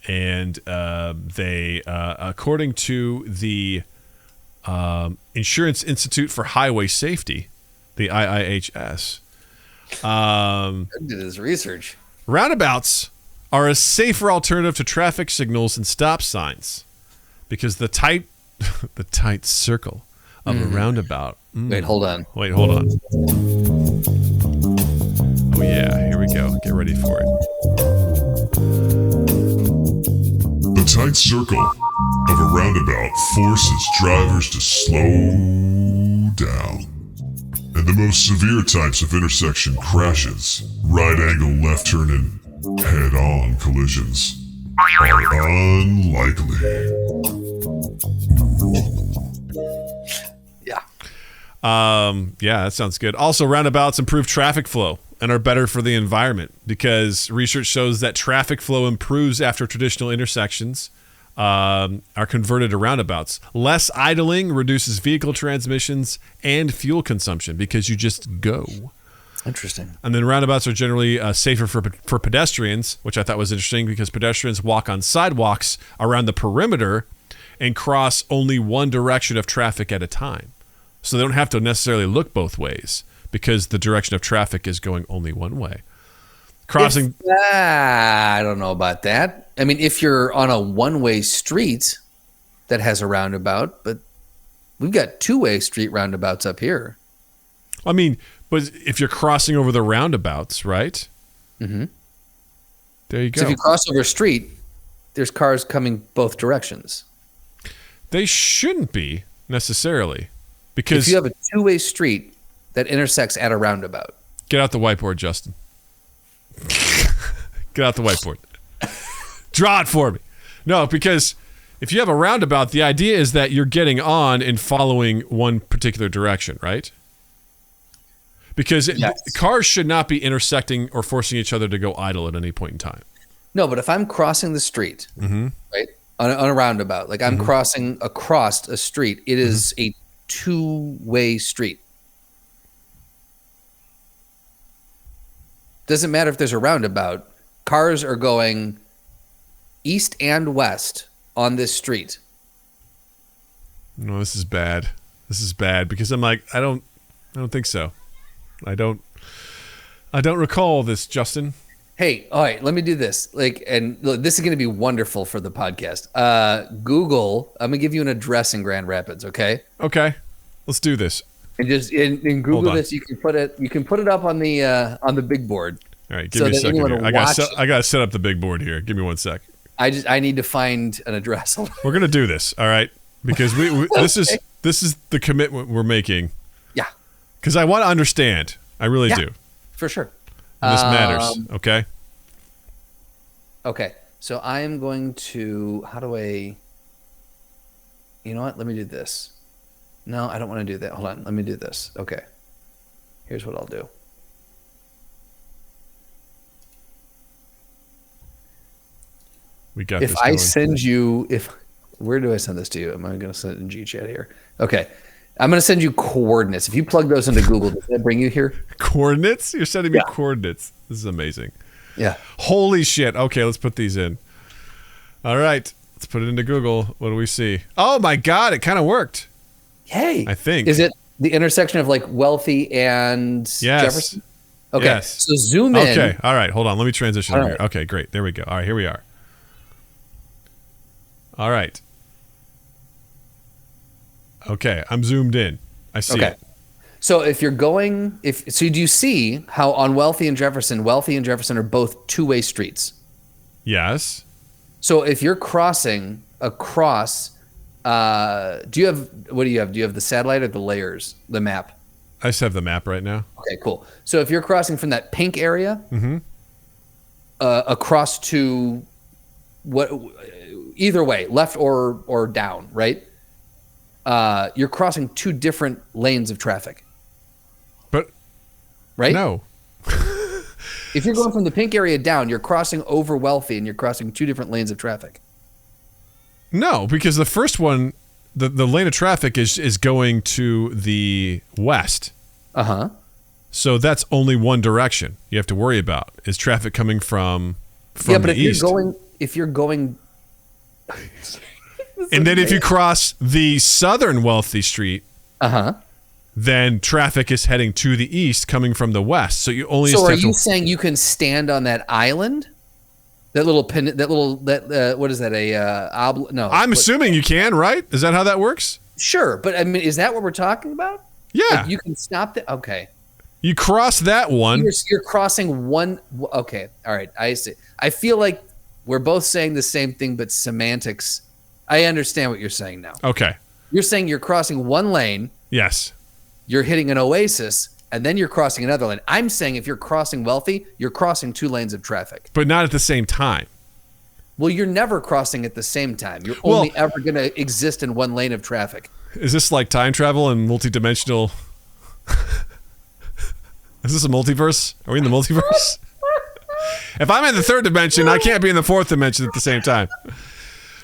they, according to the Insurance Institute for Highway Safety, the IIHS, did his research. Roundabouts are a safer alternative to traffic signals and stop signs because the tight circle of a roundabout. Wait, hold on. Oh yeah, here we go. Get ready for it. The tight circle of a roundabout forces drivers to slow down. And the most severe types of intersection crashes, right angle left turn and head-on collisions, are unlikely. Yeah, that sounds good. Also, roundabouts improve traffic flow and are better for the environment because research shows that traffic flow improves after traditional intersections are converted to roundabouts. Less idling reduces vehicle transmissions and fuel consumption because you just go. Interesting. And then roundabouts are generally safer for pedestrians, which I thought was interesting because pedestrians walk on sidewalks around the perimeter and cross only one direction of traffic at a time. So they don't have to necessarily look both ways because the direction of traffic is going only one way. Crossing. I don't know about that. I mean, if you're on a one-way street that has a roundabout, but we've got two-way street roundabouts up here. I mean, but if you're crossing over the roundabouts, right? Mm-hmm. There you go. So if you cross over a street, there's cars coming both directions. They shouldn't be necessarily. Because if you have a two-way street that intersects at a roundabout. Get out the whiteboard, Justin. Get out the whiteboard. Draw it for me. No, because if you have a roundabout, the idea is that you're getting on and following one particular direction, right? Because cars should not be intersecting or forcing each other to go idle at any point in time. No, but if I'm crossing the street, right, on a roundabout, like I'm crossing across a street, it is a two-way street. Doesn't matter if there's a roundabout. Cars are going east and west on this street. No, this is bad. This is bad because I'm like, I don't think so. I don't recall this, Justin. Hey, all right, let me do this. And look, this is going to be wonderful for the podcast. Google, I'm going to give you an address in Grand Rapids, okay? Okay. Let's do this. And just in Google this, you can put it up on the big board. All right, give me a second here. I got to set up the big board here. Give me 1 sec. I need to find an address. We're going to do this, all right? Because this is the commitment we're making. Yeah. Cuz I want to understand. I really do. For sure. And this matters, okay? Okay. So I am going to you know what? Let me do this. No, I don't want to do that. Hold on. Let me do this. Okay. Here's what I'll do. We got if this I going. send you, where do I send this to you? Am I going to send it in GChat here? Okay. I'm going to send you coordinates. If you plug those into Google, does that bring you here? Coordinates? You're sending me coordinates. This is amazing. Yeah. Holy shit. Okay, let's put these in. All right. Let's put it into Google. What do we see? Oh my God. It kind of worked. Hey. I think. Is it the intersection of like Wealthy and Jefferson? Okay. Yes. So zoom in. Okay. All right. Hold on. Let me transition All here. right. Okay, great. There we go. All right. Here we are. All right. Okay. I'm zoomed in. I see it. So if you're going, do you see how on Wealthy and Jefferson are both two-way streets? Yes. So if you're crossing across, what do you have? Do you have the satellite or the layers, the map? I just have the map right now. Okay, cool. So if you're crossing from that pink area across to either way, left or down, right? You're crossing two different lanes of traffic. But right? No. If you're going from the pink area down, you're crossing over Wealthy and you're crossing two different lanes of traffic. No, because the first one, the lane of traffic is going to the west. Uh-huh. So that's only one direction you have to worry about is traffic coming from the east. If you're going and then if you cross the southern Wealthy Street, then traffic is heading to the east coming from the west. So you only So are you saying you can stand on that island? That little pin, what is that? No. I'm assuming you can, right? Is that how that works? Sure, but I mean, is that what we're talking about? Yeah. Like you can stop that. Okay. You cross that one. You're crossing one. Okay. All right. I see. I feel like we're both saying the same thing, but semantics. I understand what you're saying now. Okay. You're saying you're crossing one lane. Yes. You're hitting an oasis, and then you're crossing another lane. I'm saying if you're crossing wealthy, you're crossing 2 lanes of traffic. But not at the same time. Well, you're never crossing at the same time. You're only ever going to exist in 1 lane of traffic. Is this like time travel and multidimensional? Is this a multiverse? Are we in the multiverse? If I'm in the 3rd dimension, I can't be in the 4th dimension at the same time.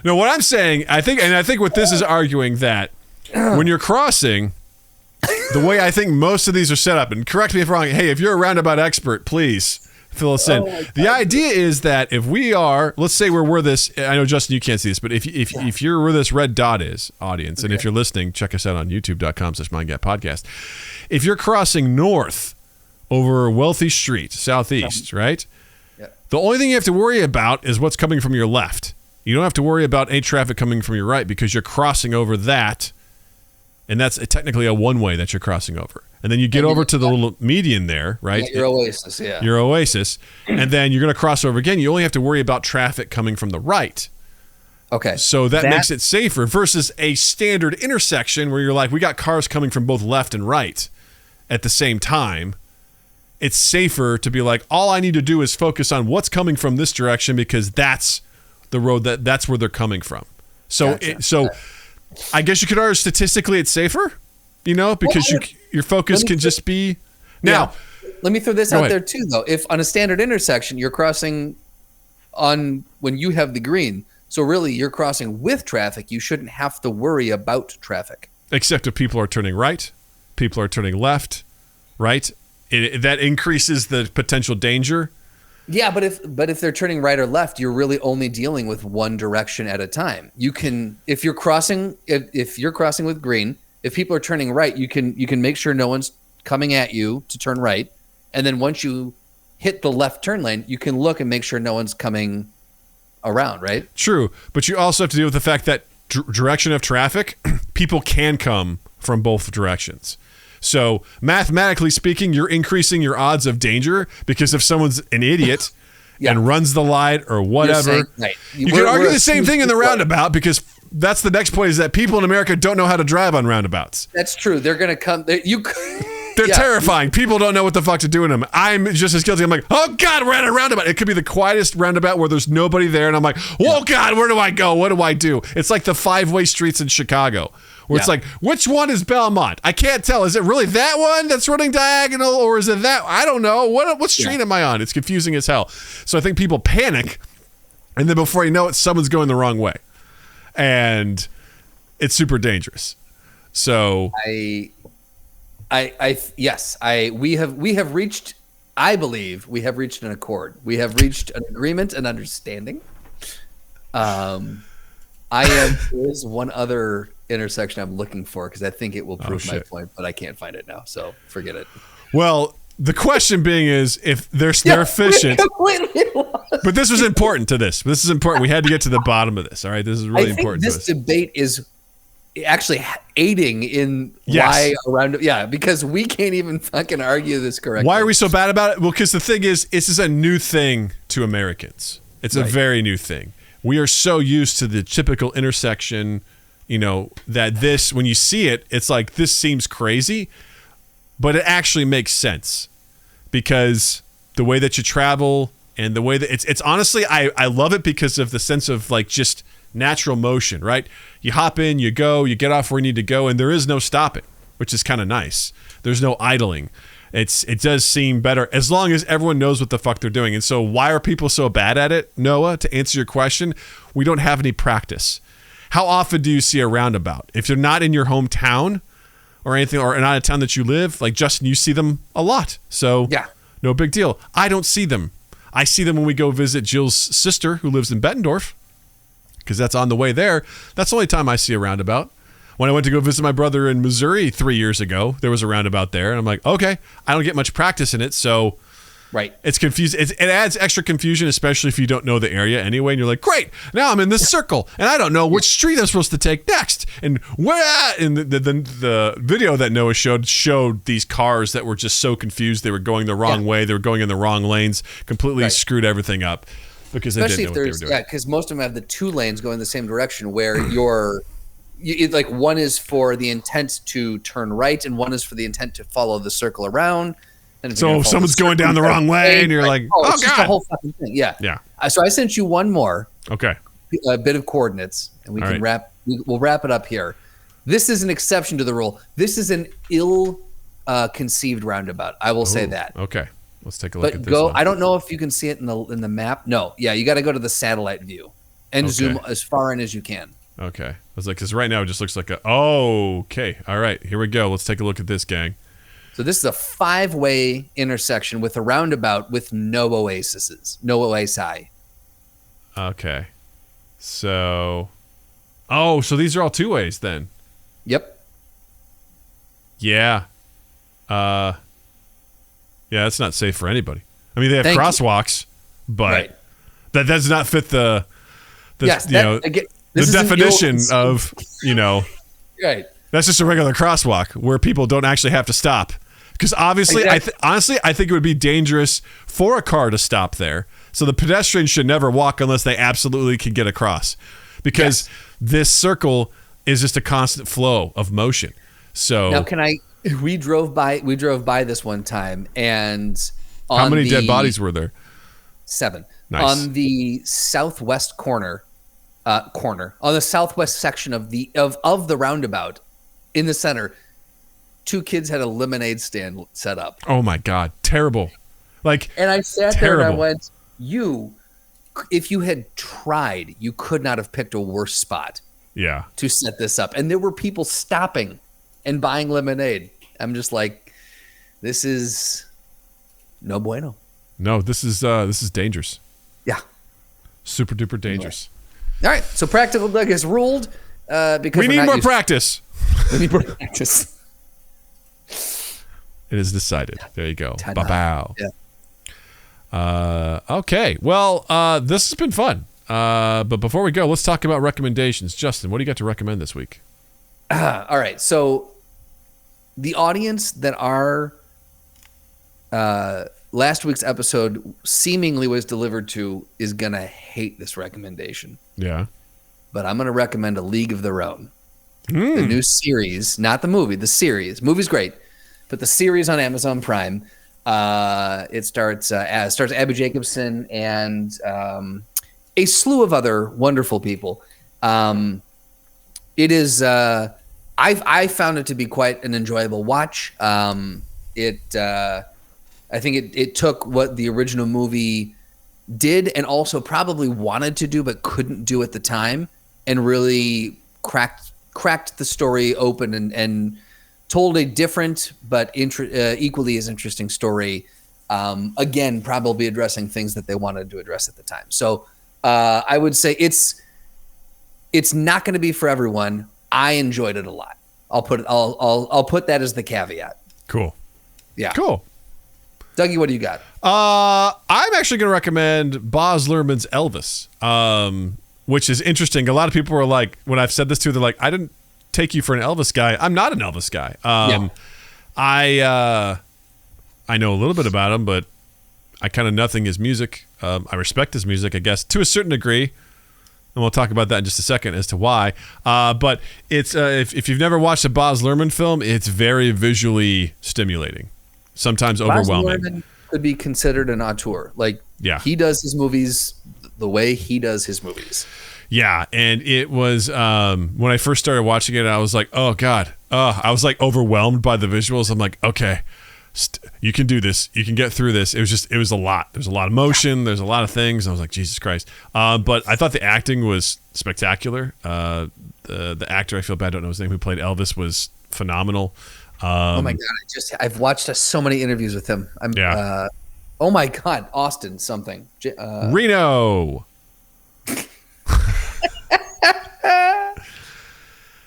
No, what I'm saying, I think what this is arguing that when you're crossing, the way I think most of these are set up, and correct me if I'm wrong, hey, if you're a roundabout expert, please fill us in. The idea is that if we are, let's say we're where this, I know, Justin, you can't see this, but if you're where this red dot is, audience, and if you're listening, check us out on youtube.com/mindgappodcast. If you're crossing north over Wealthy Street, southeast, right? Yeah. The only thing you have to worry about is what's coming from your left. You don't have to worry about any traffic coming from your right because you're crossing over that, and that's technically a one-way that you're crossing over. And then you get over to the little median there, right? Your oasis, yeah. Your oasis. And then you're going to cross over again. You only have to worry about traffic coming from the right. Okay. So that makes it safer versus a standard intersection where you're like, we got cars coming from both left and right at the same time. It's safer to be like, all I need to do is focus on what's coming from this direction because that's the road that's where they're coming from. So, Gotcha. I guess you could argue statistically it's safer, because your focus can just be now. Yeah. Let me throw this out there too, though. If on a standard intersection you're crossing on when you have the green, so really you're crossing with traffic, you shouldn't have to worry about traffic. Except if people are turning right, people are turning left, right? That increases the potential danger. Yeah, but if they're turning right or left, you're really only dealing with one direction at a time. You can, if you're crossing with green, if people are turning right, you can make sure no one's coming at you to turn right, and then once you hit the left turn lane, you can look and make sure no one's coming around, right? True, but you also have to deal with the fact that direction of traffic, people can come from both directions. So mathematically speaking, you're increasing your odds of danger because if someone's an idiot and runs the light or whatever, you can argue the same thing in the roundabout because that's the next point is that people in America don't know how to drive on roundabouts. That's true. They're going to come. They're terrifying. People don't know what the fuck to do in them. I'm just as guilty. I'm like, oh God, we're at a roundabout. It could be the quietest roundabout where there's nobody there. And I'm like, oh God, where do I go? What do I do? It's like the 5-way streets in Chicago. Where it's like, which one is Belmont? I can't tell. Is it really that one that's running diagonal, or is it that? I don't know. What street am I on? It's confusing as hell. So I think people panic, and then before you know it, someone's going the wrong way, and it's super dangerous. So we have reached. I believe we have reached an accord. We have reached an agreement and understanding. There's one other intersection I'm looking for because I think it will prove my point, but I can't find it now, so forget it. Well, the question being is if they're efficient. But this was important to this. This is important. We had to get to the bottom of this. All right, this is really important. This debate is actually aiding in why around. Yeah, because we can't even fucking argue this correctly. Why are we so bad about it? Well, because the thing is, this is a new thing to Americans. It's a very new thing. We are so used to the typical intersection, that this, when you see it, it's like, this seems crazy, but it actually makes sense because the way that you travel and the way that it's honestly, I love it because of the sense of like just natural motion, right? You hop in, you go, you get off where you need to go, and there is no stopping, which is kind of nice. There's no idling. It does seem better as long as everyone knows what the fuck they're doing. And so why are people so bad at it, Noah? To answer your question, we don't have any practice. How often do you see a roundabout? If you're not in your hometown or anything, or not a town that you live, like Justin, you see them a lot. So no big deal. I don't see them. I see them when we go visit Jill's sister who lives in Bettendorf because that's on the way there. That's the only time I see a roundabout. When I went to go visit my brother in Missouri 3 years ago, there was a roundabout there. And I'm like, okay, I don't get much practice in it. So it's confusing. It adds extra confusion, especially if you don't know the area anyway. And you're like, great, now I'm in this circle. And I don't know which street I'm supposed to take next. And the video that Noah showed these cars that were just so confused. They were going the wrong way. They were going in the wrong lanes, completely screwed everything up because they didn't know what they were doing. Yeah, because most of them have the 2 lanes going the same direction where you're like one is for the intent to turn right, and one is for the intent to follow the circle around. And so if someone's going down the wrong way, and you're like, oh it's just God. a whole fucking thing. Yeah. Yeah. So I sent you one more. Okay. A bit of coordinates, and we'll wrap it up here. This is an exception to the rule. This is an ill conceived roundabout. I will say that. Okay. Let's take a look at this go. one. I don't know if you can see it in the map. No. Yeah, you got to go to the satellite view and zoom as far in as you can. Okay. I was like, because right now it just looks like okay. All right. Here we go. Let's take a look at this, gang. So this is a 5-way intersection with a roundabout with no oasis. Okay. So, so these are all 2 ways then. Yep. Yeah. Yeah, that's not safe for anybody. I mean, they have crosswalks, but that does not fit the definition of, Right. That's just a regular crosswalk where people don't actually have to stop. Because obviously, honestly, I think it would be dangerous for a car to stop there. So the pedestrian should never walk unless they absolutely can get across. Because this circle is just a constant flow of motion. So now we drove by this one time, and how many dead bodies were there? 7. Nice. On the southwest on the southwest section of the roundabout in the center, 2 kids had a lemonade stand set up. Oh my God. Terrible. And I sat there and I went, if you had tried, you could not have picked a worse spot. Yeah. To set this up. And there were people stopping and buying lemonade. I'm just like, this is no bueno. No, this is dangerous. Yeah. Super duper dangerous. All right. So Practical Doug has ruled because we need more practice. We need more practice. It is decided. There you go. Ta-da. Bow. Yeah. Okay. Well, this has been fun. But before we go, let's talk about recommendations. Justin, what do you got to recommend this week? All right. So the audience that our last week's episode seemingly was delivered to is going to hate this recommendation. Yeah. But I'm going to recommend A League of Their Own. The new series, not the movie, the series. Movie's great, but the series on Amazon Prime. It starts Abby Jacobson and a slew of other wonderful people. It is. I found it to be quite an enjoyable watch. I think it took what the original movie did and also probably wanted to do but couldn't do at the time, and really cracked the story open and told a different but equally as interesting story. Again, probably addressing things that they wanted to address at the time. So I would say it's not going to be for everyone. I enjoyed it a lot. I'll put that as the caveat. Cool. Yeah. Cool. Dougie, what do you got? I'm actually going to recommend Baz Luhrmann's Elvis, which is interesting. A lot of people were like, when I've said this to, they're like, I didn't take you for an Elvis guy. I'm not an Elvis guy. I know a little bit about him, but I kind of nothing his music. I respect his music, I guess, to a certain degree. And we'll talk about that in just a second as to why. But it's if you've never watched a Baz Luhrmann film, it's very visually stimulating. Sometimes overwhelming. Baz Luhrmann could be considered an auteur. He does his movies the way he does his movies. Yeah, and it was when I first started watching it, I was like, oh God. I was like overwhelmed by the visuals. I'm like, okay, you can do this. You can get through this. It was a lot. There's a lot of motion. There's a lot of things. I was like, Jesus Christ. But I thought the acting was spectacular. The actor, I feel bad, I don't know his name, who played Elvis, was phenomenal. Oh my God. I've watched so many interviews with him. Oh my God. Austin something. Reno.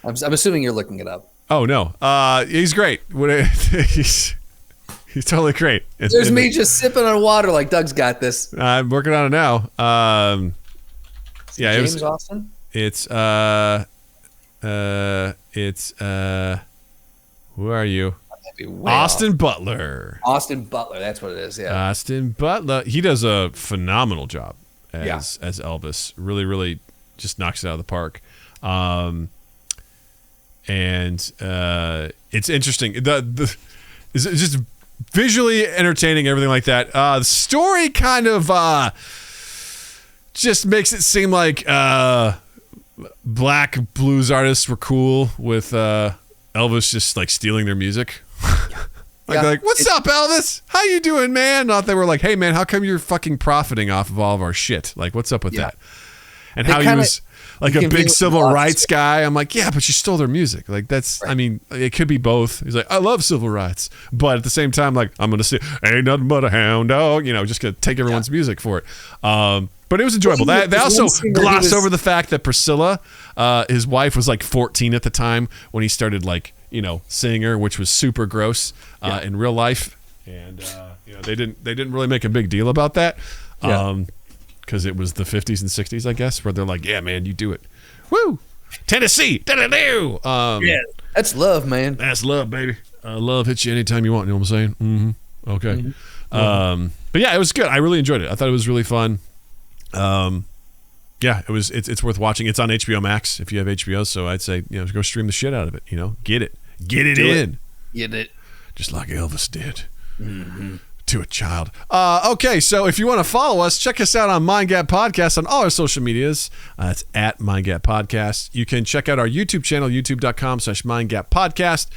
I'm assuming you're looking it up. Oh no. He's great. He's totally great. There's me just sipping on water like Doug's got this. I'm working on it now. James Austin? Who are you? Austin Butler. Austin Butler, that's what it is, yeah. Austin Butler. He does a phenomenal job as Elvis. Really, really just knocks it out of the park. and it's interesting. It's just visually entertaining, everything like that. The story kind of just makes it seem like black blues artists were cool with Elvis just like stealing their music. Like, what's up, Elvis? How you doing, man? Not they were like, hey, man, how come you're fucking profiting off of all of our shit? Like, what's up with that? And how he was like a big civil rights guy. I'm like, yeah, but you stole their music. Like, that's, right. I mean, it could be both. He's like, I love civil rights. But at the same time, like, I'm going to say, ain't nothing but a hound dog. You know, just going to take everyone's music for it. But it was enjoyable. They also glossed over the fact that Priscilla, his wife, was like 14 at the time when he started, like, you know, seeing her, which was super gross in real life. And, you know, they didn't really make a big deal about that. Because it was the 50s and 60s, I guess, where they're like, yeah, man, you do it. Woo! Tennessee! Da-da-do! Yeah, that's love, man. That's love, baby. Love hits you anytime you want, you know what I'm saying? Mm-hmm. Okay. Mm-hmm. But yeah, it was good. I really enjoyed it. I thought it was really fun. Yeah, it's worth watching. It's on HBO Max if you have HBO, so I'd say, you know, go stream the shit out of it, you know? Get it in. Get it. Just like Elvis did. Mm-hmm. To a child. Okay, so if you want to follow us, check us out on Mind Gap Podcast on all our social medias. It's at Mind Gap Podcast. You can check out our YouTube channel, youtube.com/Mind Gap Podcast.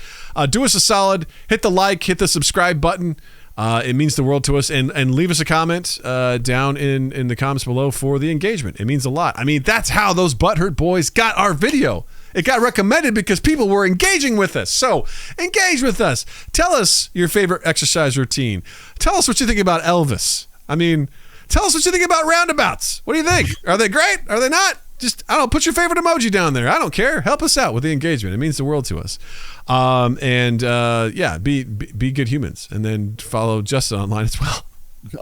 Do us a solid, hit the like, hit the subscribe button. It means the world to us, and leave us a comment down in the comments below for the engagement. It means a lot. I mean, that's how those Butthurt Boys got our video. It got recommended because people were engaging with us. So engage with us. Tell us your favorite exercise routine. Tell us what you think about Elvis. I mean, tell us what you think about roundabouts. What do you think? Are they great? Are they not? Just, I don't know, put your favorite emoji down there. I don't care. Help us out with the engagement. It means the world to us. Yeah, be good humans. And then follow Justin online as well.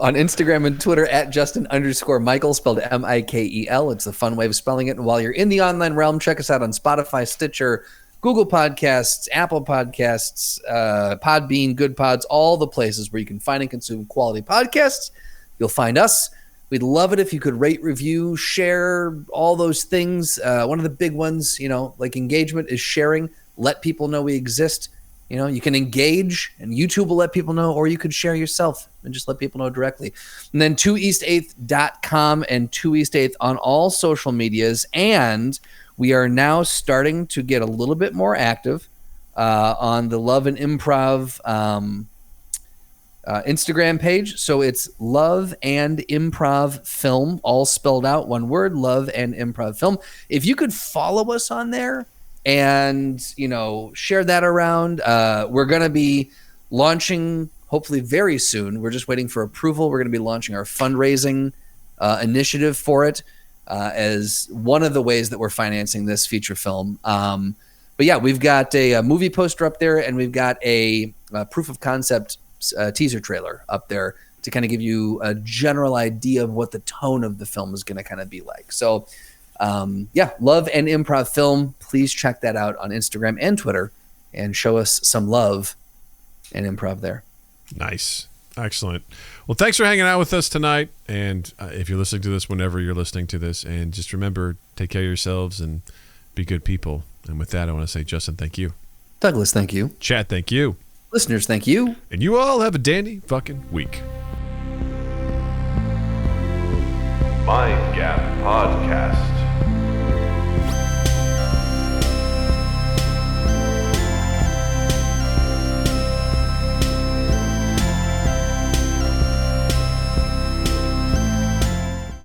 On Instagram and Twitter at Justin_Michael, spelled Mikel. It's a fun way of spelling it. And while you're in the online realm, check us out on Spotify, Stitcher, Google Podcasts, Apple Podcasts, Podbean, Good Pods, all the places where you can find and consume quality podcasts. You'll find us. We'd love it if you could rate, review, share, all those things. One of the big ones, you know, like engagement is sharing. Let people know we exist. You know, you can engage and YouTube will let people know, or you could share yourself and just let people know directly. And then 2east8th.com and 2east8th on all social medias. And we are now starting to get a little bit more active on the Love and Improv Instagram page. So it's Love and Improv Film, all spelled out, one word, Love and Improv Film. If you could follow us on there, and, you know, share that around. We're going to be launching, hopefully very soon. We're just waiting for approval. We're going to be launching our fundraising initiative for it as one of the ways that we're financing this feature film. But yeah, we've got a movie poster up there, and we've got a proof of concept teaser trailer up there to kind of give you a general idea of what the tone of the film is going to kind of be like. So, yeah, Love and Improv Film. Please check that out on Instagram and Twitter and show us some love and improv there. Nice. Excellent. Well, thanks for hanging out with us tonight. And if you're listening to this, whenever you're listening to this, and just remember, take care of yourselves and be good people. And with that, I want to say, Justin, thank you. Douglas, thank you. Chad, thank you. Listeners, thank you. And you all have a dandy fucking week. Mind Gap Podcast.